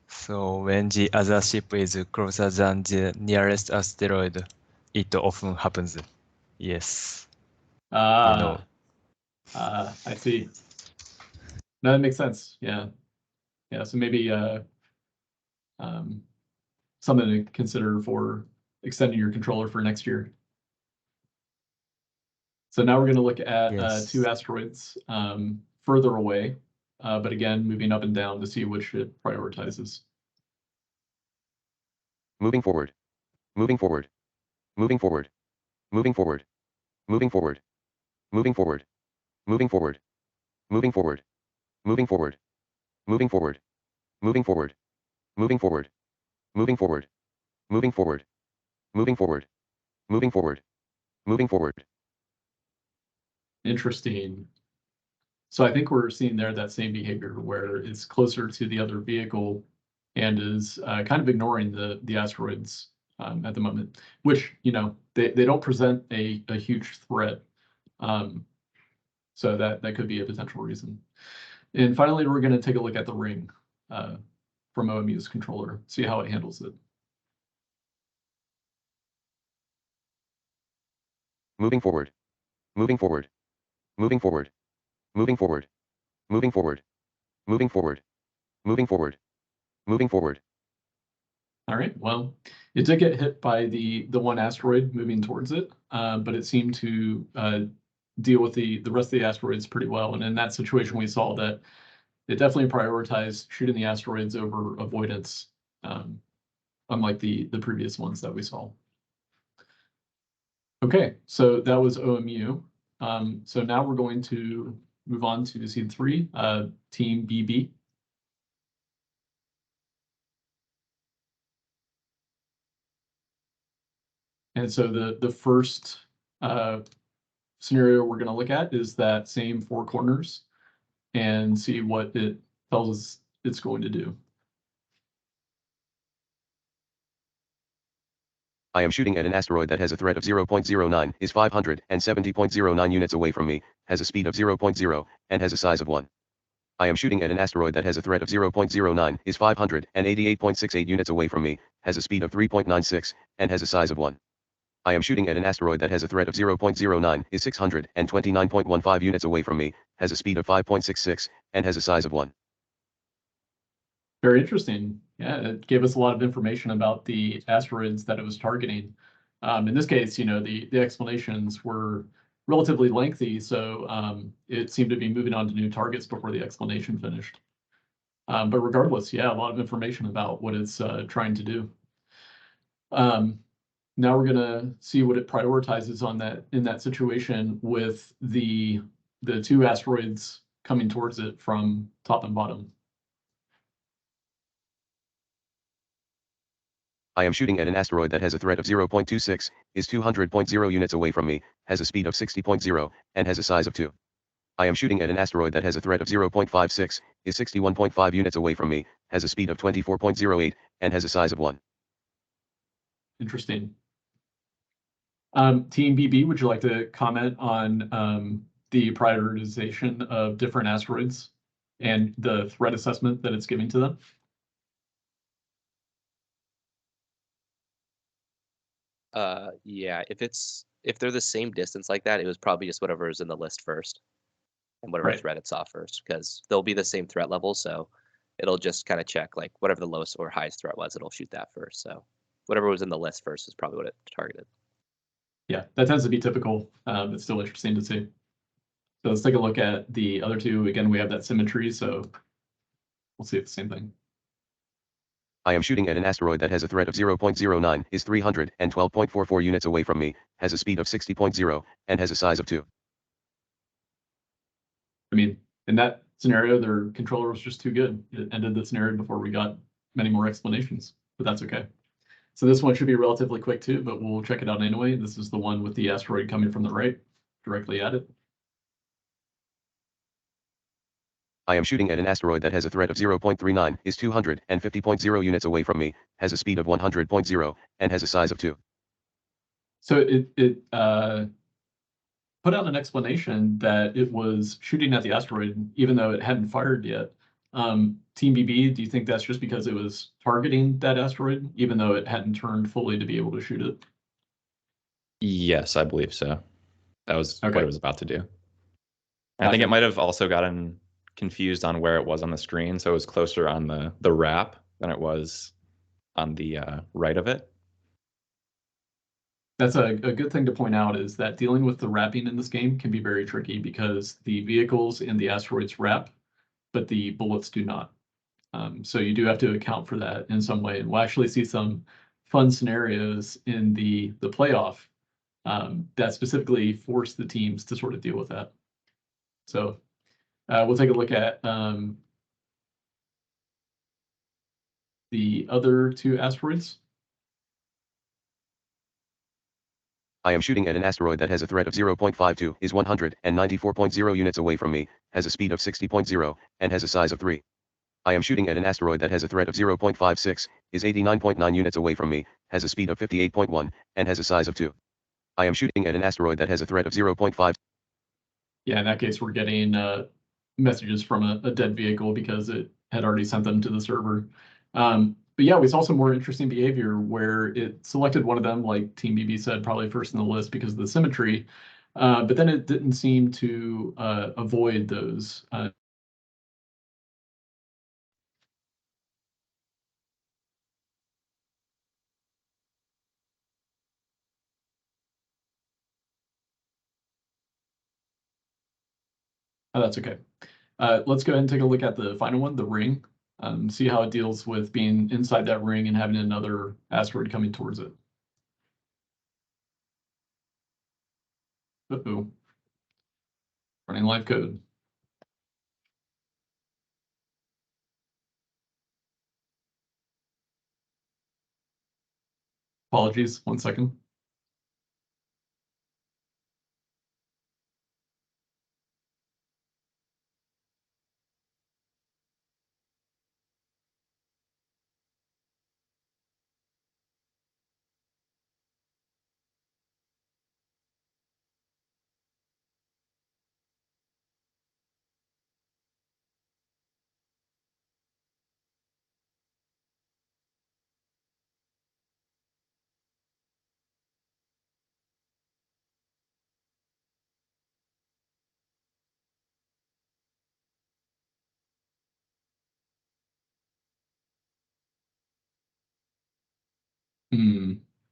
So when the other ship is closer than the nearest asteroid, it often happens. Yes. I see. No, that makes sense. Yeah. Yeah. So maybe something to consider for extending your controller for next year. So now we're going to look at two asteroids further away, but again, moving up and down to see which it prioritizes. Moving forward. Moving forward. Moving forward. Moving forward. Moving forward. Moving forward. Moving forward. Moving forward. Moving forward. Moving forward. Moving forward. Moving forward. Moving forward. Moving forward. Moving forward. Moving forward. Moving forward. Interesting. So I think we're seeing there that same behavior where it's closer to the other vehicle and is kind of ignoring the asteroids at the moment, which, you know, they don't present a huge threat. So that could be a potential reason. And finally, we're going to take a look at the ring from OMU's controller, see how it handles it. Moving forward. Moving forward. Moving forward. Moving forward. Moving forward. Moving forward. Moving forward. Moving forward. All right, well, it did get hit by the one asteroid moving towards it, but it seemed to deal with the rest of the asteroids pretty well. And in that situation, we saw that it definitely prioritized shooting the asteroids over avoidance, unlike the previous ones that we saw. Okay, so that was OMU. So now we're going to move on to seed 3, Team BB. And so the first scenario we're going to look at is that same 4 corners and see what it tells us it's going to do. I am shooting at an asteroid that has a threat of 0.09, is 570.09 units away from me, has a speed of 0.0, and has a size of 1. I am shooting at an asteroid that has a threat of 0.09, is 588.68 units away from me, has a speed of 3.96, and has a size of 1. I am shooting at an asteroid that has a threat of 0.09, is 629.15 units away from me, has a speed of 5.66, and has a size of 1. Very interesting. Yeah, it gave us a lot of information about the asteroids that it was targeting. In this case, the explanations were relatively lengthy, so it seemed to be moving on to new targets before the explanation finished. But regardless, yeah, a lot of information about what it's trying to do. Now we're gonna see what it prioritizes on in that situation with the two asteroids coming towards it from top and bottom. I am shooting at an asteroid that has a threat of 0.26, is 200.0 units away from me, has a speed of 60.0, and has a size of 2. I am shooting at an asteroid that has a threat of 0.56, is 61.5 units away from me, has a speed of 24.08, and has a size of 1. Interesting. Team BB, would you like to comment on the prioritization of different asteroids and the threat assessment that it's giving to them? Yeah, if they're the same distance like that, it was probably just whatever is in the list first, and whatever Right. threat it saw first, because they'll be the same threat level, so it'll just kind of check like whatever the lowest or highest threat was, it'll shoot that first. So whatever was in the list first is probably what it targeted. Yeah, that tends to be typical. It's still interesting to see. So let's take a look at the other two. Again, we have that symmetry, so we'll see if the same thing. I am shooting at an asteroid that has a threat of 0.09, is 312.44 units away from me, has a speed of 60.0, and has a size of 2. I mean, in that scenario, their controller was just too good. It ended the scenario before we got many more explanations, but that's okay. So this one should be relatively quick too, but we'll check it out anyway. This is the one with the asteroid coming from the right, directly at it. I am shooting at an asteroid that has a threat of 0.39, is 250.0 units away from me, has a speed of 100.0, and has a size of 2. So it put out an explanation that it was shooting at the asteroid, even though it hadn't fired yet. Team BB, do you think that's just because it was targeting that asteroid, even though it hadn't turned fully to be able to shoot it? Yes, I believe so. That was what Okay. it was about to do. I think Gotcha. it might have also gotten confused on where it was on the screen, so it was closer on the wrap than it was on the right of it. That's a good thing to point out, is that dealing with the wrapping in this game can be very tricky because the vehicles and the asteroids wrap, but the bullets do not. So you do have to account for that in some way. And we'll actually see some fun scenarios in the playoff that specifically force the teams to sort of deal with that. So we'll take a look at the other two asteroids. I am shooting at an asteroid that has a threat of 0.52, is 194.0 units away from me, has a speed of 60.0, and has a size of 3. I am shooting at an asteroid that has a threat of 0.56, is 89.9 units away from me, has a speed of 58.1, and has a size of 2. I am shooting at an asteroid that has a threat of 0.5. Yeah, in that case, we're getting messages from a dead vehicle because it had already sent them to the server. But yeah, we saw some more interesting behavior where it selected one of them, like Team BB said, probably first in the list because of the symmetry. But then it didn't seem to avoid those. Oh, that's okay. Let's go ahead and take a look at the final one, the ring. See how it deals with being inside that ring and having another asteroid coming towards it. Uh-oh. Running live code. Apologies, 1 second.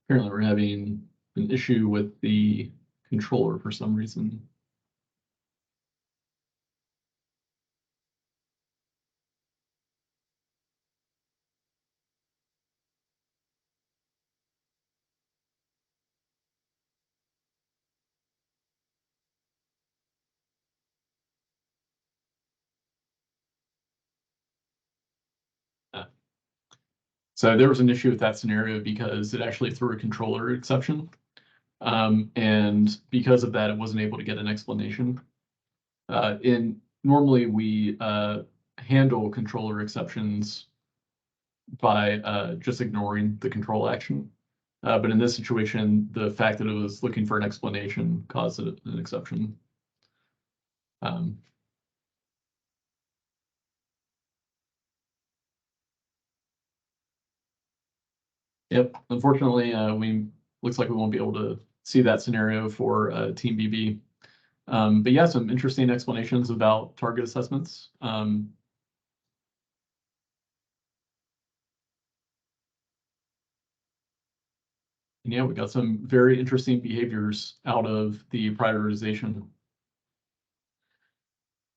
Apparently we're having an issue with the controller for some reason. So there was an issue with that scenario because it actually threw a controller exception. And because of that, it wasn't able to get an explanation. Normally we handle controller exceptions by just ignoring the control action. But in this situation, the fact that it was looking for an explanation caused an exception. Yep, unfortunately, looks like we won't be able to see that scenario for Team BB. But yeah, some interesting explanations about target assessments. And yeah, we got some very interesting behaviors out of the prioritization.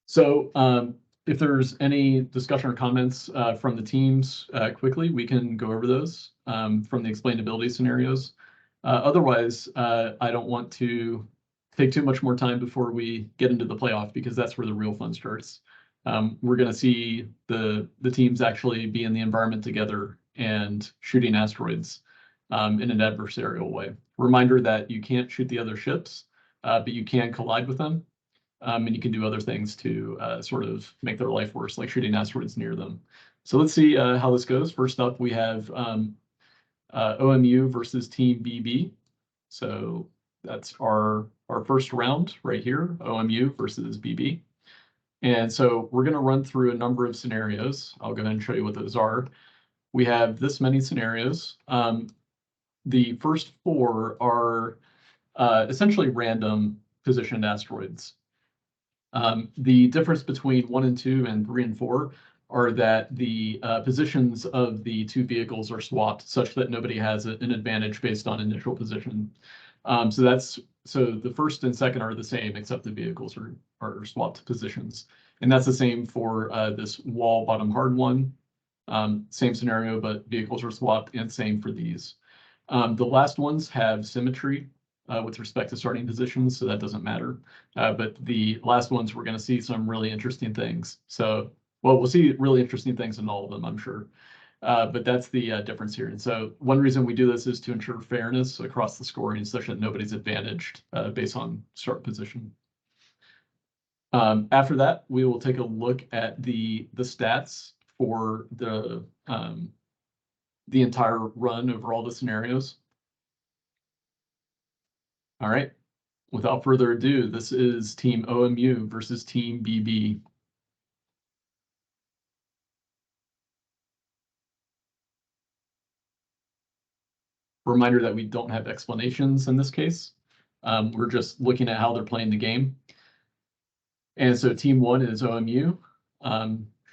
So if there's any discussion or comments from the teams quickly, we can go over those from the explainability scenarios. Otherwise, I don't want to take too much more time before we get into the playoff, because that's where the real fun starts. We're going to see the teams actually be in the environment together and shooting asteroids in an adversarial way. Reminder that you can't shoot the other ships, but you can collide with them. And you can do other things to sort of make their life worse, like shooting asteroids near them. So let's see how this goes. First up, we have OMU versus Team BB. So that's our first round right here, OMU versus BB. And so we're going to run through a number of scenarios. I'll go ahead and show you what those are. We have this many scenarios. The first four are essentially random positioned asteroids. The difference between 1 and 2 and 3 and 4 are that the positions of the two vehicles are swapped such that nobody has an advantage based on initial position. So the first and second are the same, except the vehicles are swapped positions. And that's the same for this wall bottom hard one. Same scenario, but vehicles are swapped, and same for these. The last ones have symmetry with respect to starting positions, so that doesn't matter. But the last ones, we're going to see some really interesting things. So, well, we'll see really interesting things in all of them, I'm sure. But that's the difference here. And so one reason we do this is to ensure fairness across the scoring, such that nobody's advantaged based on start position. After that, we will take a look at the stats for the entire run over all the scenarios. All right. Without further ado, this is Team OMU versus Team BB. Reminder that we don't have explanations in this case. We're just looking at how they're playing the game. And so Team 1 is OMU,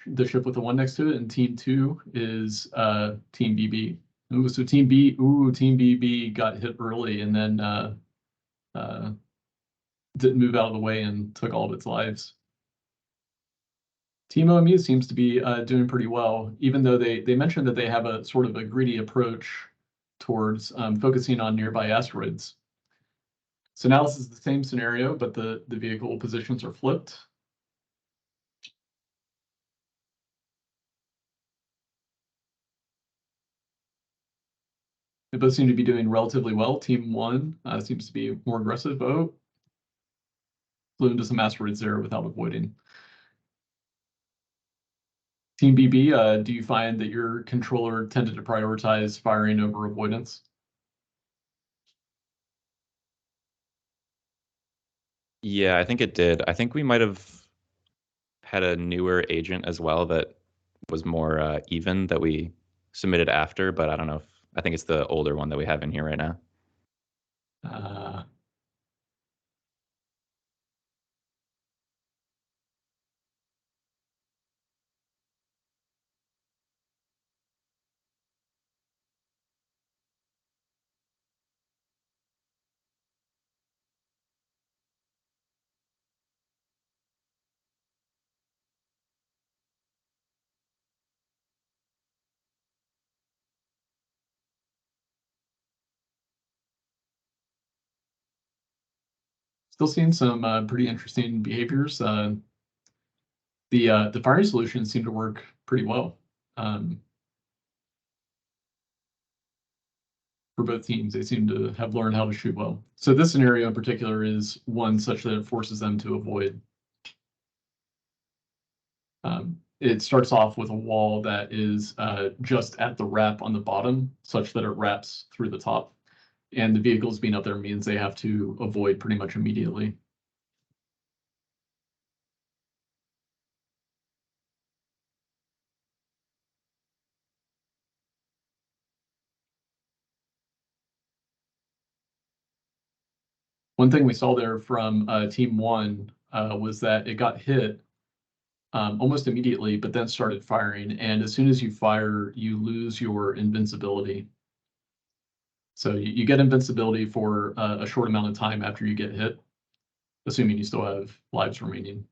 the ship with the 1 next to it, and Team 2 is Team BB. Ooh, so Team BB got hit early and then didn't move out of the way and took all of its lives. Team OMU seems to be doing pretty well, even though they mentioned that they have a sort of a greedy approach towards focusing on nearby asteroids. So now this is the same scenario, but the vehicle positions are flipped. They both seem to be doing relatively well. Team 1 seems to be more aggressive. Oh, flew into some asteroids there without avoiding. Team BB, do you find that your controller tended to prioritize firing over avoidance? Yeah, I think it did. I think we might have had a newer agent as well that was more even that we submitted after, but I don't know if I think it's the older one that we have in here right now. Still seeing some pretty interesting behaviors. The firing solutions seem to work pretty well for both teams. They seem to have learned how to shoot well. So this scenario in particular is one such that it forces them to avoid. It starts off with a wall that is just at the wrap on the bottom, such that it wraps through the top. And the vehicles being up there means they have to avoid pretty much immediately. One thing we saw there from Team 1 was that it got hit almost immediately, but then started firing. And as soon as you fire, you lose your invincibility. So you get invincibility for a short amount of time after you get hit, assuming you still have lives remaining.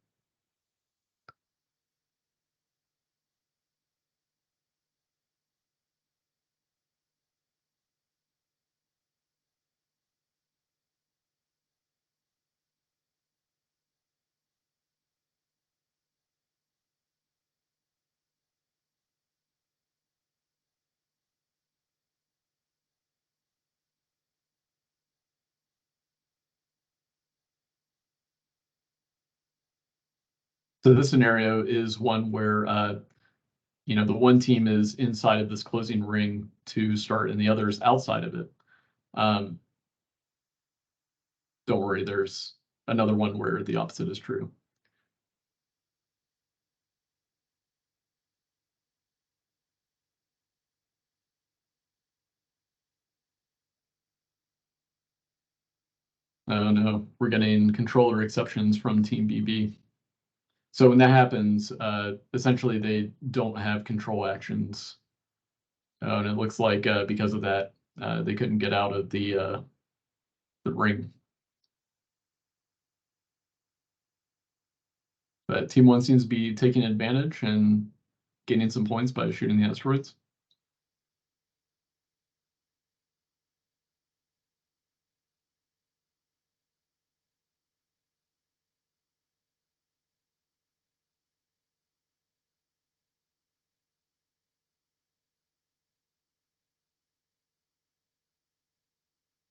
So this scenario is one where the one team is inside of this closing ring to start and the other is outside of it. Don't worry, there's another one where the opposite is true. Oh no, we're getting controller exceptions from Team BB. So when that happens, essentially they don't have control actions. And it looks like because of that, they couldn't get out of the ring. But Team 1 seems to be taking advantage and gaining some points by shooting the asteroids.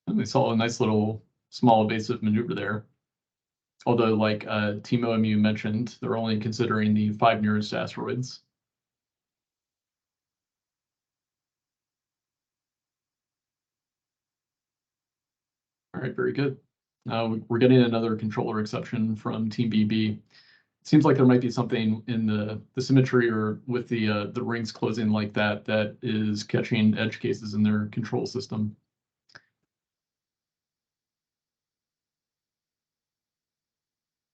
And we saw a nice little small evasive maneuver there. Although, like Team OMU mentioned, they're only considering the 5 nearest asteroids. All right, very good. We're getting another controller exception from Team BB. It seems like there might be something in the symmetry or with the rings closing like that that is catching edge cases in their control system.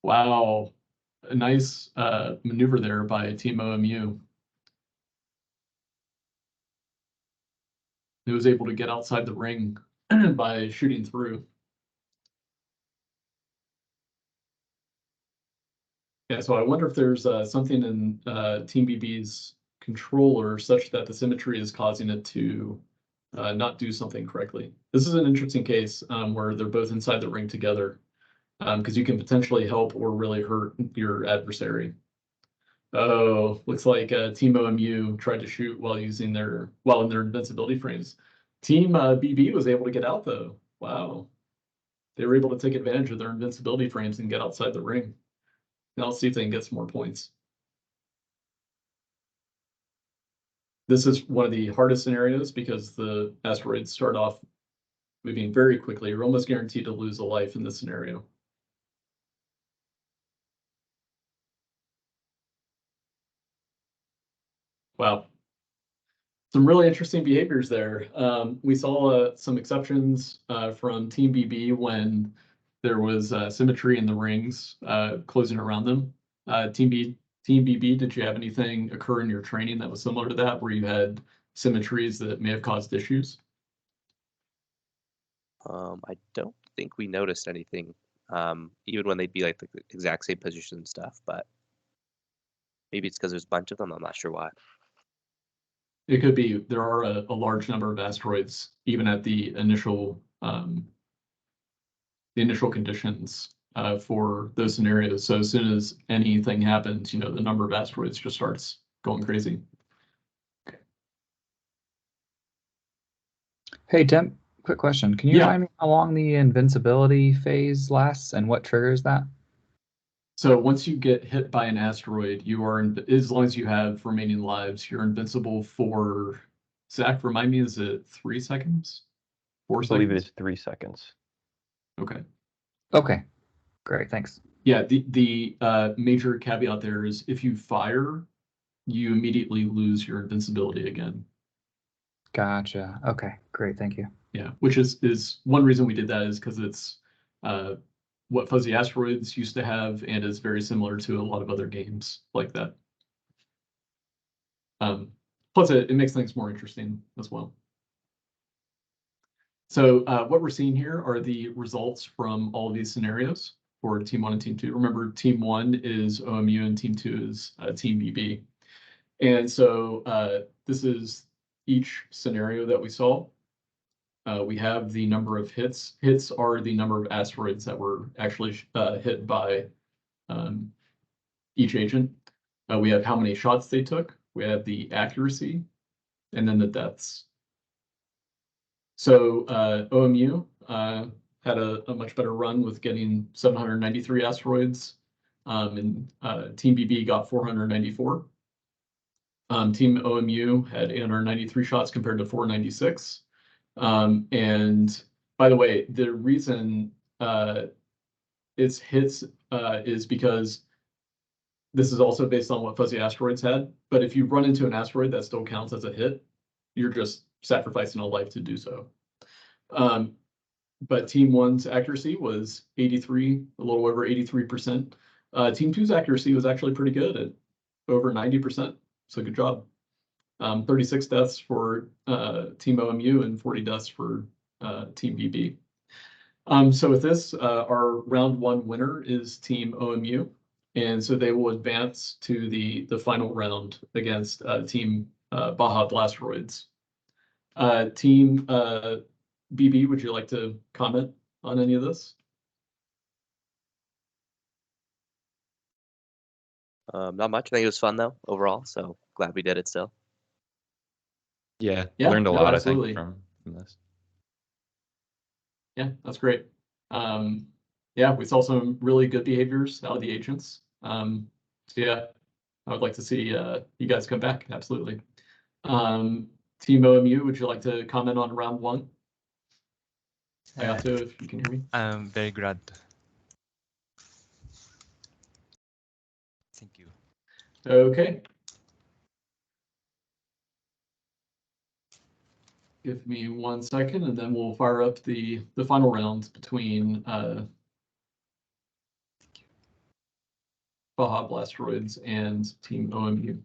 Wow, a nice maneuver there by Team OMU. It was able to get outside the ring by shooting through. Yeah, so I wonder if there's something in Team BB's controller such that the symmetry is causing it to not do something correctly. This is an interesting case where they're both inside the ring together because you can potentially help or really hurt your adversary. Oh, looks like Team OMU tried to shoot while in their invincibility frames. Team BB was able to get out though. Wow. They were able to take advantage of their invincibility frames and get outside the ring. Now let's see if they can get some more points. This is one of the hardest scenarios because the asteroids start off moving very quickly. You're almost guaranteed to lose a life in this scenario. Wow. Some really interesting behaviors there. We saw some exceptions from Team BB when there was symmetry in the rings closing around them. Team BB, did you have anything occur in your training that was similar to that, where you had symmetries that may have caused issues? I don't think we noticed anything, even when they'd be like the exact same position and stuff, but maybe it's because there's a bunch of them. I'm not sure why. It could be there are a large number of asteroids, even at the initial conditions. for those scenarios. So as soon as anything happens, the number of asteroids just starts going crazy. Hey, Tim, quick question. Can you remind me how long the invincibility phase lasts and what triggers that? So once you get hit by an asteroid, you are, as long as you have remaining lives, you're invincible for, Zach, remind me, is it 3 seconds? 4 seconds? I believe it is 3 seconds. Okay. Okay, great, thanks. Yeah, the major caveat there is if you fire, you immediately lose your invincibility again. Gotcha. Okay, great, thank you. Yeah, which is one reason we did that is because it's what Fuzzy Asteroids used to have and is very similar to a lot of other games like that. Plus, it makes things more interesting as well. So what we're seeing here are the results from all of these scenarios for Team 1 and Team 2. Remember, Team 1 is OMU and Team 2 is Team BB. And so this is each scenario that we saw. We have the number of hits. Hits are the number of asteroids that were actually hit by each agent. We have how many shots they took. We have the accuracy, and then the deaths. So OMU had a much better run with getting 793 asteroids, and Team BB got 494. Team OMU had 893 shots compared to 496. And by the way, the reason it's hits is because this is also based on what Fuzzy Asteroids had. But if you run into an asteroid that still counts as a hit, you're just sacrificing a life to do so. But Team 1's accuracy was 83, a little over 83%. Team 2's accuracy was actually pretty good at over 90%. So good job. 36 deaths for Team OMU and 40 deaths for Team BB. So with this, our round 1 winner is Team OMU. And so they will advance to the final round against Team Baja Blasteroids. Team BB, would you like to comment on any of this? Not much. I think it was fun though overall. So glad we did it still. Yeah, Yeah, learned a no, lot, absolutely. I think, from this. Yeah, that's great. Yeah, we saw some really good behaviors out of the agents. So yeah, I would like to see you guys come back. Absolutely. Team OMU, would you like to comment on round 1? Hayato, if you can hear me. I'm very glad. Thank you. Okay. Give me 1 second, and then we'll fire up the final round between Baja Blasteroids and Team OMU.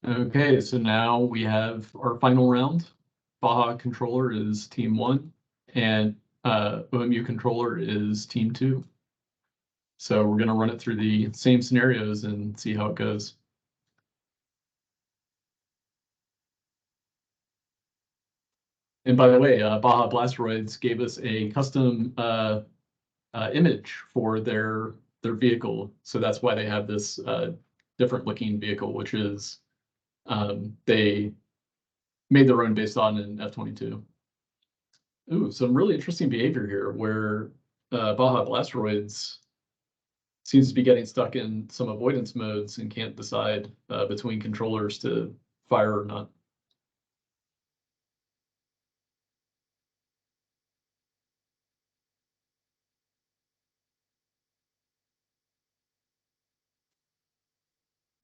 Okay, so now we have our final round. Baja controller is Team 1, and OMU controller is Team 2. So we're going to run it through the same scenarios and see how it goes. And by the way, Baja Blasteroids gave us a custom image for their vehicle. So that's why they have this different looking vehicle, which is they made their own based on an F-22. Ooh, some really interesting behavior here where Baja Blasteroids seems to be getting stuck in some avoidance modes and can't decide between controllers to fire or not.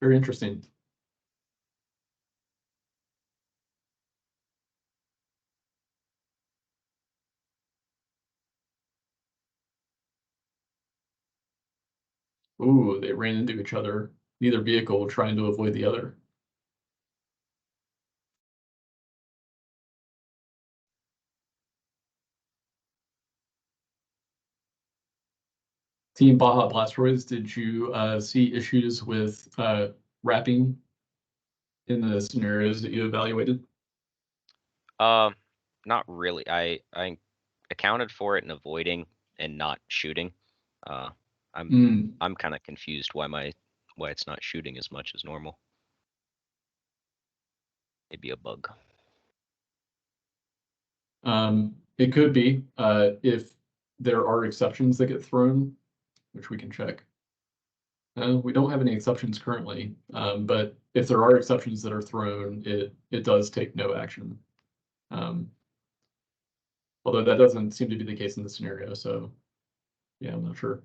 Very interesting. Ooh, they ran into each other, neither vehicle trying to avoid the other. Team Baja Blastoids, did you see issues with wrapping in the scenarios that you evaluated? Not really. I accounted for it in avoiding and not shooting. I'm kind of confused why it's not shooting as much as normal. Maybe a bug. It could be if there are exceptions that get thrown, which we can check. We don't have any exceptions currently, but if there are exceptions that are thrown, it does take no action. Although that doesn't seem to be the case in the scenario, so yeah, I'm not sure.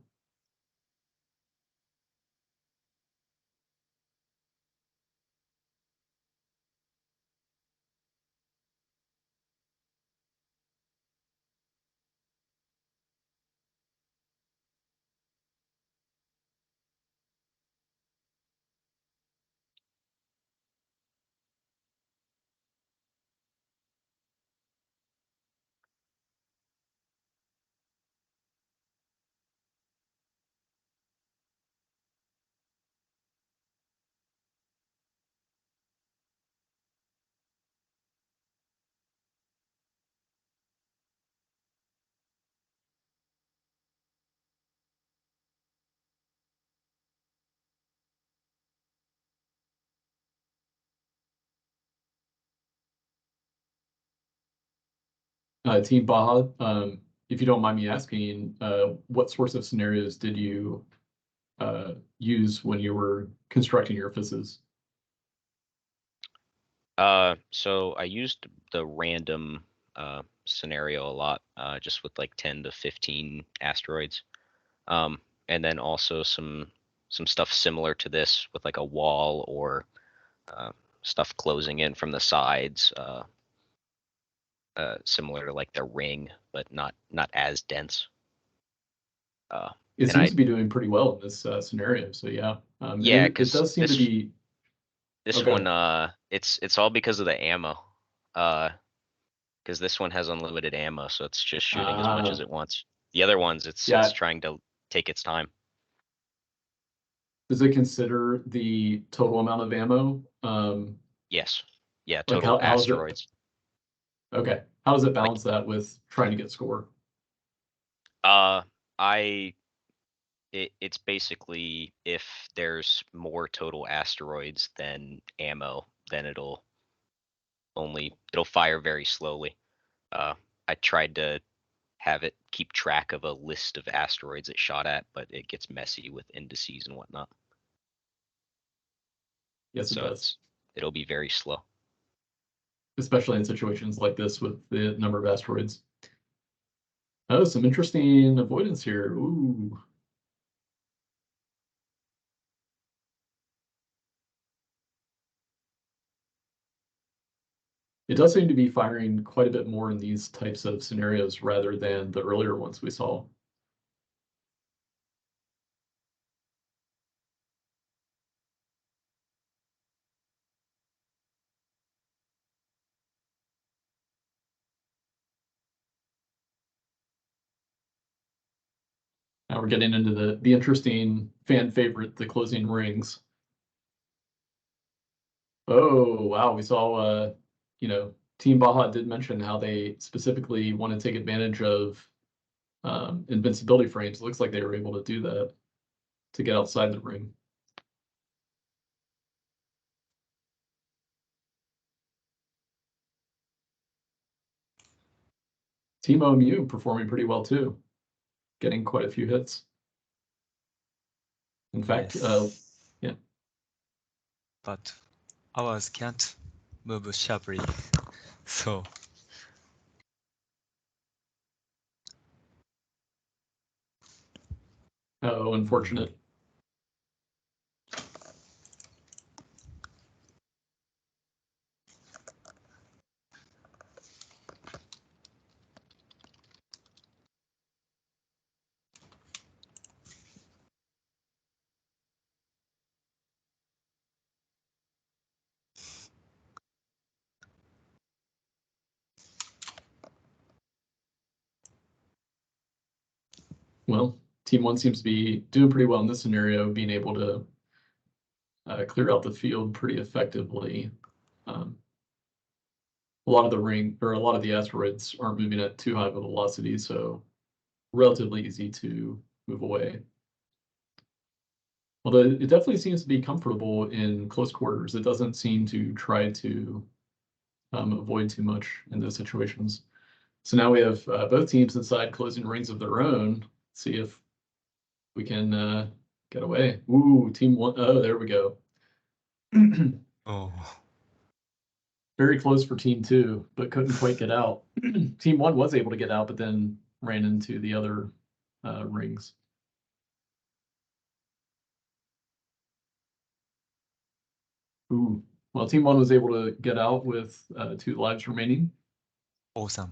Team Baja, if you don't mind me asking, what sorts of scenarios did you use when you were constructing your fizzes? So I used the random scenario a lot, just with like 10 to 15 asteroids. And then also some stuff similar to this with like a wall or stuff closing in from the sides, similar to like the ring, but not as dense. It and seems to be doing pretty well in this scenario, so yeah. Yeah, it does seem to be. this Okay. one, it's all because of the ammo. Because this one has unlimited ammo, so it's just shooting as much as it wants. The other ones, it's Yeah. trying to take its time. Does it consider the total amount of ammo? Yes. Yeah, Like total how is it? asteroids. Okay. How does it balance that with trying to get score? It's basically if there's more total asteroids than ammo, then it'll fire very slowly. I tried to have it keep track of a list of asteroids it shot at, but it gets messy with indices and whatnot. Yes, it does. It'll be very slow. Especially in situations like this with the number of asteroids. Oh, some interesting avoidance here. Ooh. It does seem to be firing quite a bit more in these types of scenarios rather than the earlier ones we saw. Now we're getting into the interesting fan favorite, the closing rings. Oh, wow. We saw, Team Baja did mention how they specifically want to take advantage of invincibility frames. It looks like they were able to do that to get outside the ring. Team OMU performing pretty well too, getting quite a few hits. In fact, Yes. yeah. But ours can't move sharply. So Oh, unfortunate. Well, Team 1 seems to be doing pretty well in this scenario, being able to clear out the field pretty effectively. A lot of the asteroids aren't moving at too high of a velocity, so relatively easy to move away. Although it definitely seems to be comfortable in close quarters. It doesn't seem to try to avoid too much in those situations. So now we have both teams inside closing rings of their own. Let's see if we can get away. Ooh, team 1. Oh, there we go. Oh. Very close for team 2, but couldn't quite get out. Team 1 was able to get out, but then ran into the other rings. Ooh, well, team 1 was able to get out with 2 lives remaining. Awesome.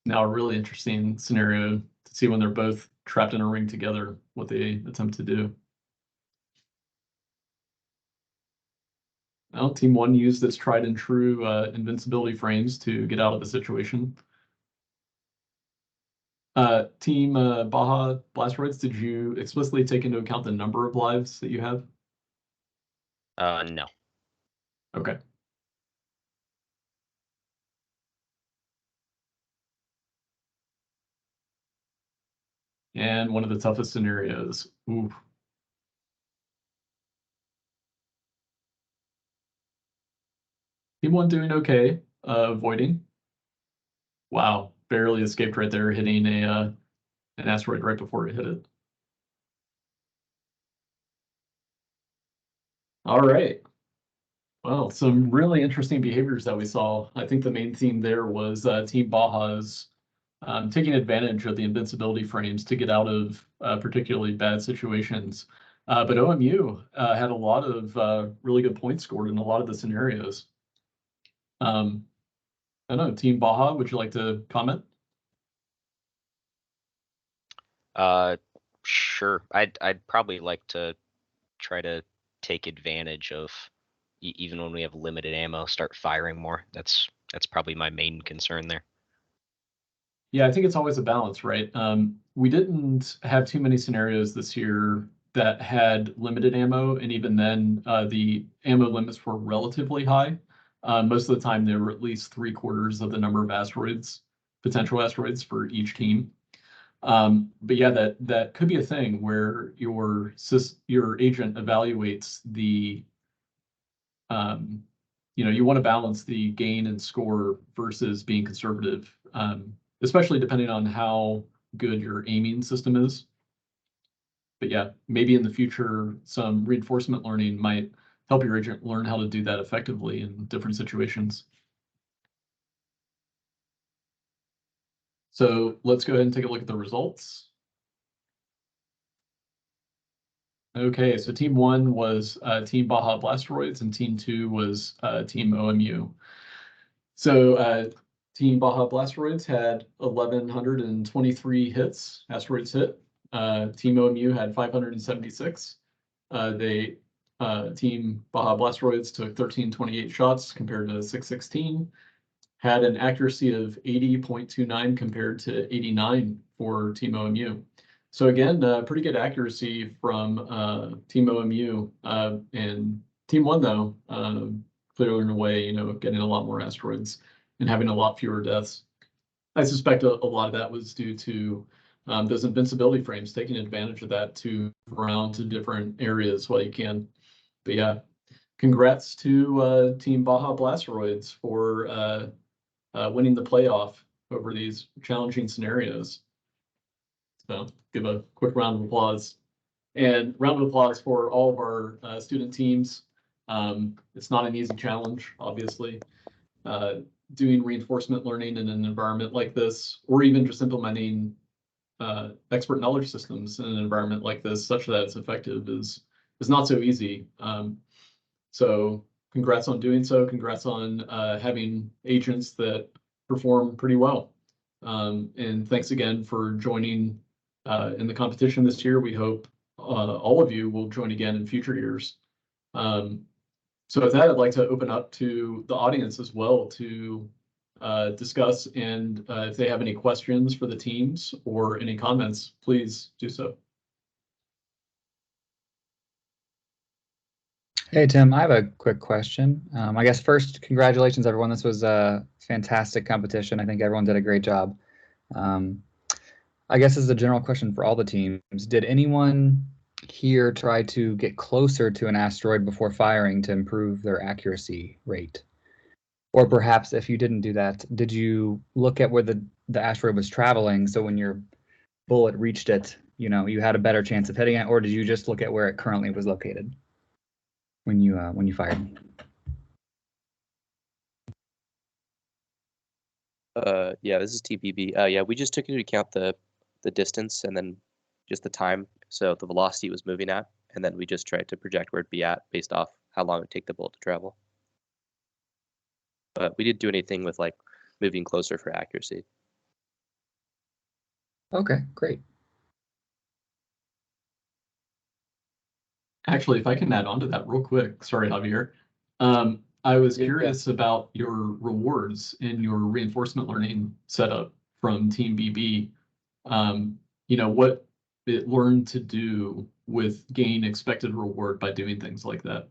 Now a really interesting scenario to see when they're both trapped in a ring together, what they attempt to do. Well, team 1 used its tried and true invincibility frames to get out of the situation. Team Baja Blasteroids, did you explicitly take into account the number of lives that you have? No. Okay. And one of the toughest scenarios. Ooh. Team 1 doing okay, avoiding. Wow, barely escaped right there, hitting an asteroid right before it hit it. All right. Well, some really interesting behaviors that we saw. I think the main theme there was Team Baja's taking advantage of the invincibility frames to get out of particularly bad situations. But OMU had a lot of really good points scored in a lot of the scenarios. I don't know, Team Baja, would you like to comment? Sure. I'd probably like to try to take advantage of even when we have limited ammo, start firing more. That's probably my main concern there. Yeah, I think it's always a balance, right? We didn't have too many scenarios this year that had limited ammo, and even then, the ammo limits were relatively high. Most of the time, there were at least 3/4 of the number of asteroids, potential asteroids for each team. But yeah, that could be a thing where your agent evaluates the, you want to balance the gain and score versus being conservative, especially depending on how good your aiming system is. But yeah, maybe in the future, some reinforcement learning might help your agent learn how to do that effectively in different situations. So let's go ahead and take a look at the results. Okay, so team 1 was Team Baja Blasteroids, and team 2 was Team OMU. So Team Baja Blasteroids had 1,123 hits, asteroids hit. Team OMU had 576. Team Baja Blasteroids took 1,328 shots compared to 616. Had an accuracy of 80.29 compared to 89 for Team OMU. So again, pretty good accuracy from Team OMU. And Team 1, though, clearly in a way, getting a lot more asteroids and having a lot fewer deaths. I suspect a lot of that was due to those invincibility frames, taking advantage of that to move around to different areas while you can. But yeah, congrats to Team Baja Blasteroids for winning the playoff over these challenging scenarios. So give a quick round of applause. And round of applause for all of our student teams. It's not an easy challenge, obviously. Doing reinforcement learning in an environment like this, or even just implementing expert knowledge systems in an environment like this, such that it's effective, is not so easy. So congrats on doing so. Congrats on having agents that perform pretty well. And thanks again for joining in the competition this year. We hope all of you will join again in future years. So with that, I'd like to open up to the audience as well to discuss, and if they have any questions for the teams or any comments, please do so. Hey, Tim, I have a quick question. I guess first, congratulations, everyone. This was a fantastic competition. I think everyone did a great job. I guess this is a general question for all the teams. Did anyone here try to get closer to an asteroid before firing to improve their accuracy rate? Or perhaps if you didn't do that, did you look at where the asteroid was traveling, so when your bullet reached it, you had a better chance of hitting it, or did you just look at where it currently was located when you fired? Yeah, this is TPB. Yeah, we just took into account the distance and then just the time, so the velocity it was moving at, and then we just tried to project where it'd be at based off how long it would take the bullet to travel. But we didn't do anything with like moving closer for accuracy. Okay, great. Actually, if I can add on to that real quick, sorry, Javier. I was curious about your rewards in your reinforcement learning setup from Team BB. What it learned to do with gain expected reward by doing things like that.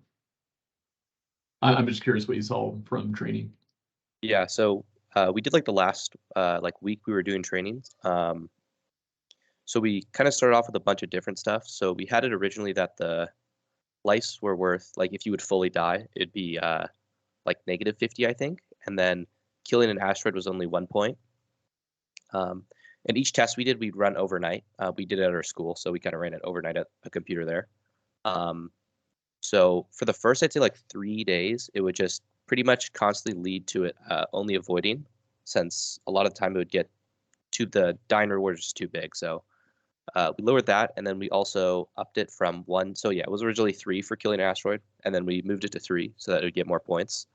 I'm just curious what you saw from training. Yeah, so we did like the last week we were doing trainings. So we kind of started off with a bunch of different stuff. So we had it originally that the lives were worth, like if you would fully die, it'd be like -50, I think. And then killing an asteroid was only 1 point. And each test we did, we'd run overnight. We did it at our school, so we kind of ran it overnight at a computer there. So for the first, I'd say like 3 days, it would just pretty much constantly lead to it only avoiding, since a lot of the time it would get to the dying reward is just too big. So we lowered that, and then we also upped it from 1. So yeah, it was originally 3 for killing an asteroid, and then we moved it to 3 so that it would get more points.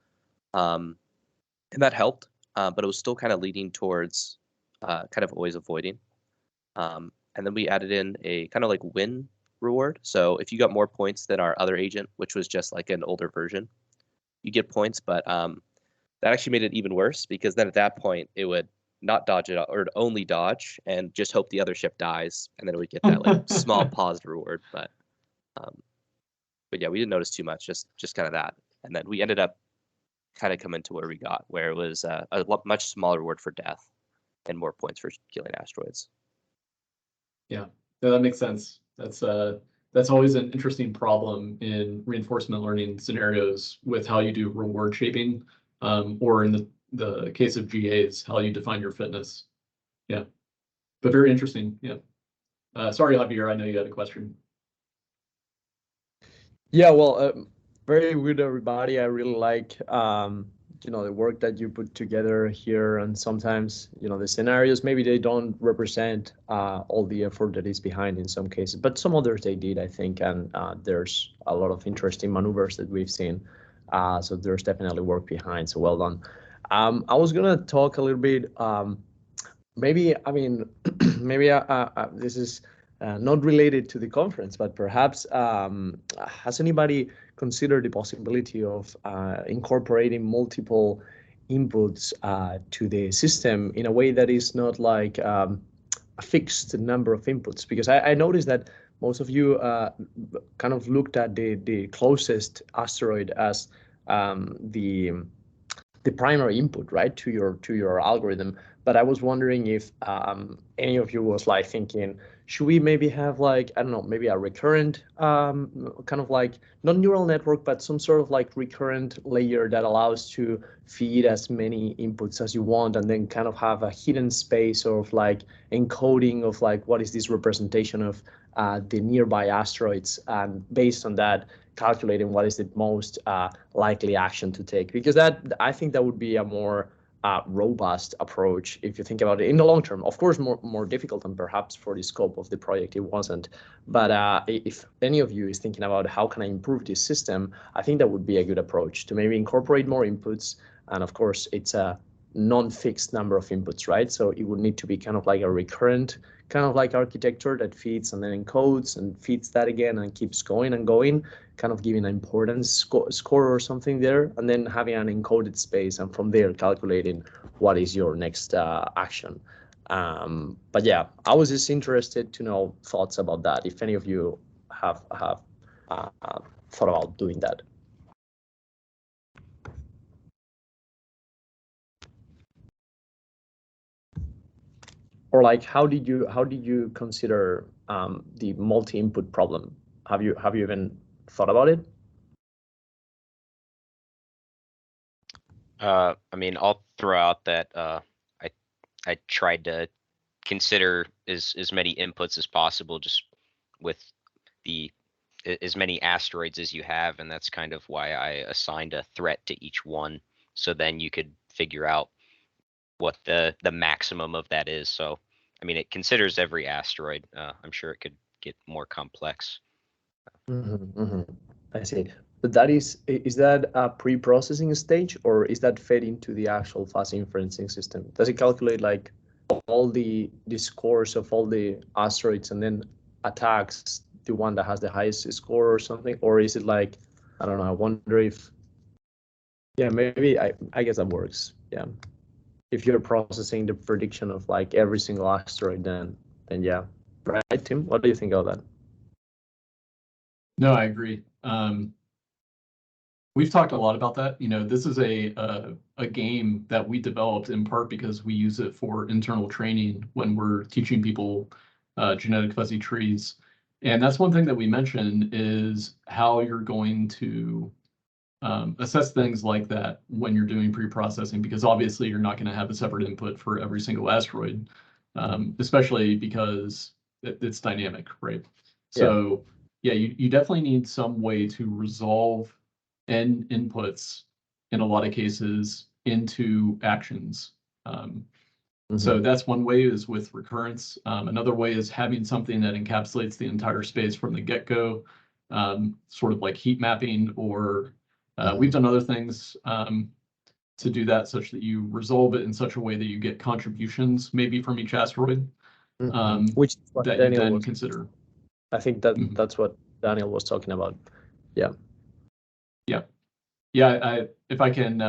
And that helped, but it was still kind of leading towards kind of always avoiding. And then we added in a kind of like win reward. So if you got more points than our other agent, which was just like an older version, you get points. But that actually made it even worse, because then at that point it would not dodge it, or only dodge and just hope the other ship dies, and then it would get that like small positive reward. But yeah, we didn't notice too much, just kind of that. And then we ended up kind of coming to where we got, where it was a much smaller reward for death and more points for killing asteroids. Yeah, that makes sense. That's always an interesting problem in reinforcement learning scenarios with how you do reward shaping, or in the case of GAs, how you define your fitness. Yeah, but very interesting. Yeah. Sorry, Javier, I know you had a question. Yeah, well, very good, everybody. I really like the work that you put together here, and sometimes the scenarios, maybe they don't represent all the effort that is behind in some cases, but some others they did, I think, and there's a lot of interesting maneuvers that we've seen, so there's definitely work behind, so well done. I was gonna talk a little bit, maybe this is not related to the conference, but perhaps has anybody considered the possibility of incorporating multiple inputs to the system in a way that is not like a fixed number of inputs? Because I noticed that most of you kind of looked at the closest asteroid as the primary input, right, to your algorithm. But I was wondering if any of you was like thinking, should we maybe have like, I don't know, maybe a recurrent kind of like not neural network, but some sort of like recurrent layer that allows to feed as many inputs as you want, and then kind of have a hidden space of like encoding of like what is this representation of the nearby asteroids, and based on that, calculating what is the most likely action to take, because that, I think that would be a more robust approach if you think about it in the long term. Of course, more difficult, and perhaps for the scope of the project it wasn't. But if any of you is thinking about how can I improve this system, I think that would be a good approach to maybe incorporate more inputs. And of course, it's non-fixed number of inputs, right? So it would need to be kind of like a recurrent kind of like architecture that feeds and then encodes and feeds that again and keeps going and going, kind of giving an importance score or something there, and then having an encoded space, and from there calculating what is your next action. But yeah, I was just interested to know thoughts about that, if any of you have thought about doing that. Or like, how did you consider the multi-input problem? Have you even thought about it? I mean, I'll throw out that I tried to consider as many inputs as possible, just with as many asteroids as you have, and that's kind of why I assigned a threat to each one. So then you could figure out what the maximum of that is. So I mean, it considers every asteroid. I'm sure it could get more complex. I see. But that is that a pre-processing stage, or is that fed into the actual fast inferencing system? Does it calculate like all the scores of all the asteroids and then attacks the one that has the highest score or something? Or is it like, I don't know, I wonder if, yeah, maybe I guess that works. Yeah. If you're processing the prediction of like every single asteroid, then yeah. Right, Tim? What do you think of that? No, I agree. We've talked a lot about that. You know, this is a game that we developed in part because we use it for internal training when we're teaching people genetic fuzzy trees. And that's one thing that we mentioned is how you're going to assess things like that when you're doing pre-processing, because obviously you're not going to have a separate input for every single asteroid, especially because it's dynamic, right? So yeah, you definitely need some way to resolve n inputs in a lot of cases into actions. So that's one way, is with recurrence. Another way is having something that encapsulates the entire space from the get-go, sort of like heat mapping, or we've done other things to do that, such that you resolve it in such a way that you get contributions maybe from each asteroid, which is what that Daniel you then was, consider. I think that that's what Daniel was talking about. Yeah. Yeah, if I can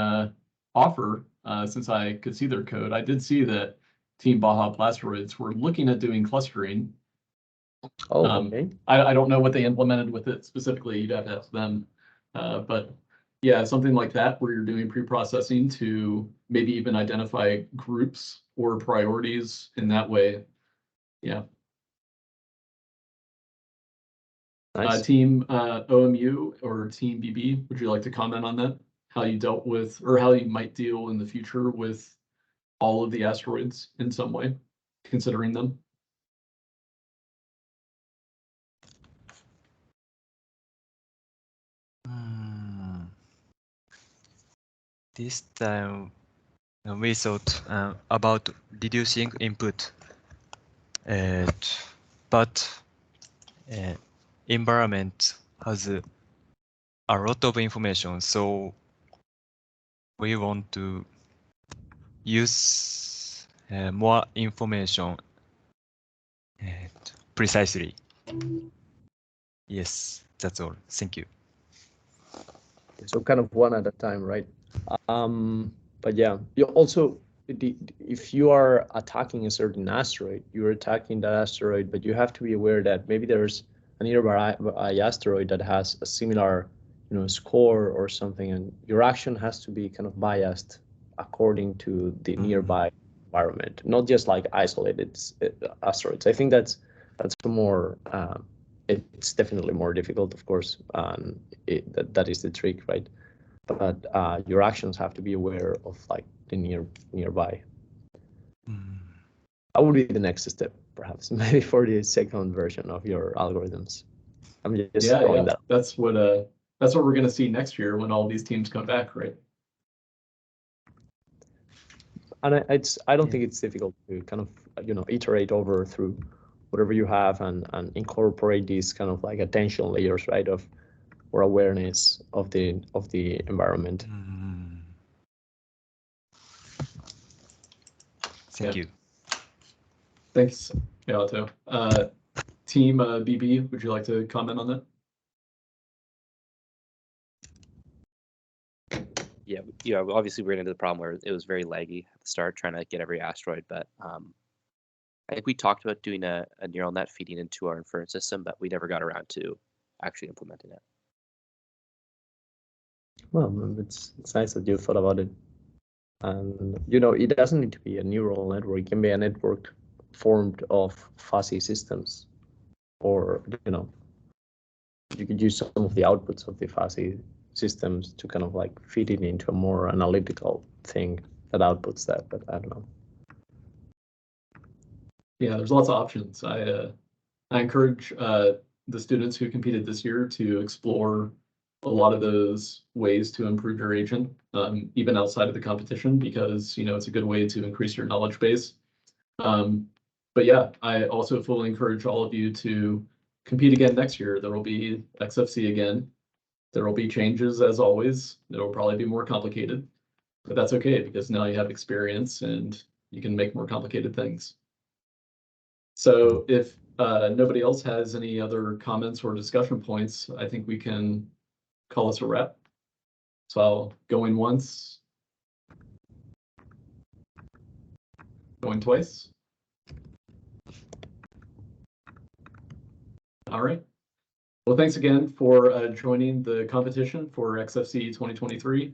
offer, since I could see their code, I did see that Team Baja Plasteroids were looking at doing clustering. Oh, okay. I don't know what they implemented with it specifically. You'd have to ask them. But yeah, something like that where you're doing pre-processing to maybe even identify groups or priorities in that way. Yeah. Nice. Team OMU or Team BB, would you like to comment on that? How you dealt with, or how you might deal in the future with all of the asteroids in some way, considering them? This time we thought about reducing input, but environment has a lot of information, so we want to use more information precisely. Yes, that's all. Thank you. So kind of one at a time, right? But yeah, you also, if you are attacking a certain asteroid, you're attacking that asteroid, but you have to be aware that maybe there's a nearby asteroid that has a similar, score or something, and your action has to be kind of biased according to the nearby environment, not just like isolated asteroids. I think that's more. It's definitely more difficult, of course, and that is the trick, right? But your actions have to be aware of like the nearby. That would be the next step, perhaps, maybe for the second version of your algorithms. I'm just throwing that. That's what we're going to see next year when all these teams come back, right? And I don't think it's difficult to kind of iterate over through whatever you have and incorporate these kind of like attention layers, right, or awareness of the environment. Thank Yeah. you. Thanks, Yato. Team BB, would you like to comment on that? Yeah, obviously we ran into the problem where it was very laggy at the start, trying to get every asteroid, but I think we talked about doing a neural net feeding into our inference system, but we never got around to actually implementing it. Well, it's nice that you thought about it. And, you know, it doesn't need to be a neural network. It can be a network formed of fuzzy systems, or, you know, you could use some of the outputs of the fuzzy systems to kind of like feed it into a more analytical thing that outputs that, but I don't know. Yeah, there's lots of options. I encourage the students who competed this year to explore a lot of those ways to improve your agent, even outside of the competition, because it's a good way to increase your knowledge base. But yeah, I also fully encourage all of you to compete again next year. There will be XFC again. There will be changes as always. It'll probably be more complicated, but that's okay because now you have experience and you can make more complicated things. So if nobody else has any other comments or discussion points, I think we can call this a wrap. So I'll go in once, going twice. All right. Well, thanks again for joining the competition for XFC 2023.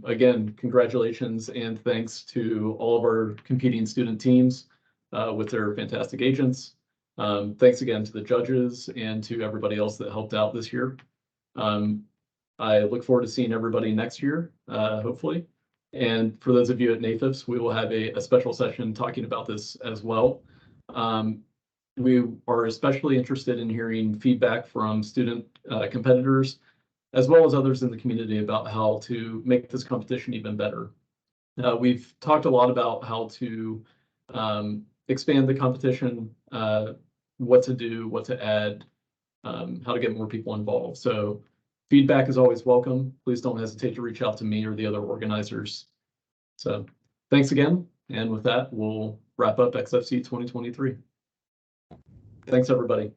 Again, congratulations and thanks to all of our competing student teams with their fantastic agents. Thanks again to the judges and to everybody else that helped out this year. I look forward to seeing everybody next year, hopefully. And for those of you at NAFIPS, we will have a special session talking about this as well. We are especially interested in hearing feedback from student competitors, as well as others in the community about how to make this competition even better. We've talked a lot about how to expand the competition, what to do, what to add, how to get more people involved. So feedback is always welcome. Please don't hesitate to reach out to me or the other organizers. So thanks again. And with that, we'll wrap up XFC 2023. Thanks, everybody.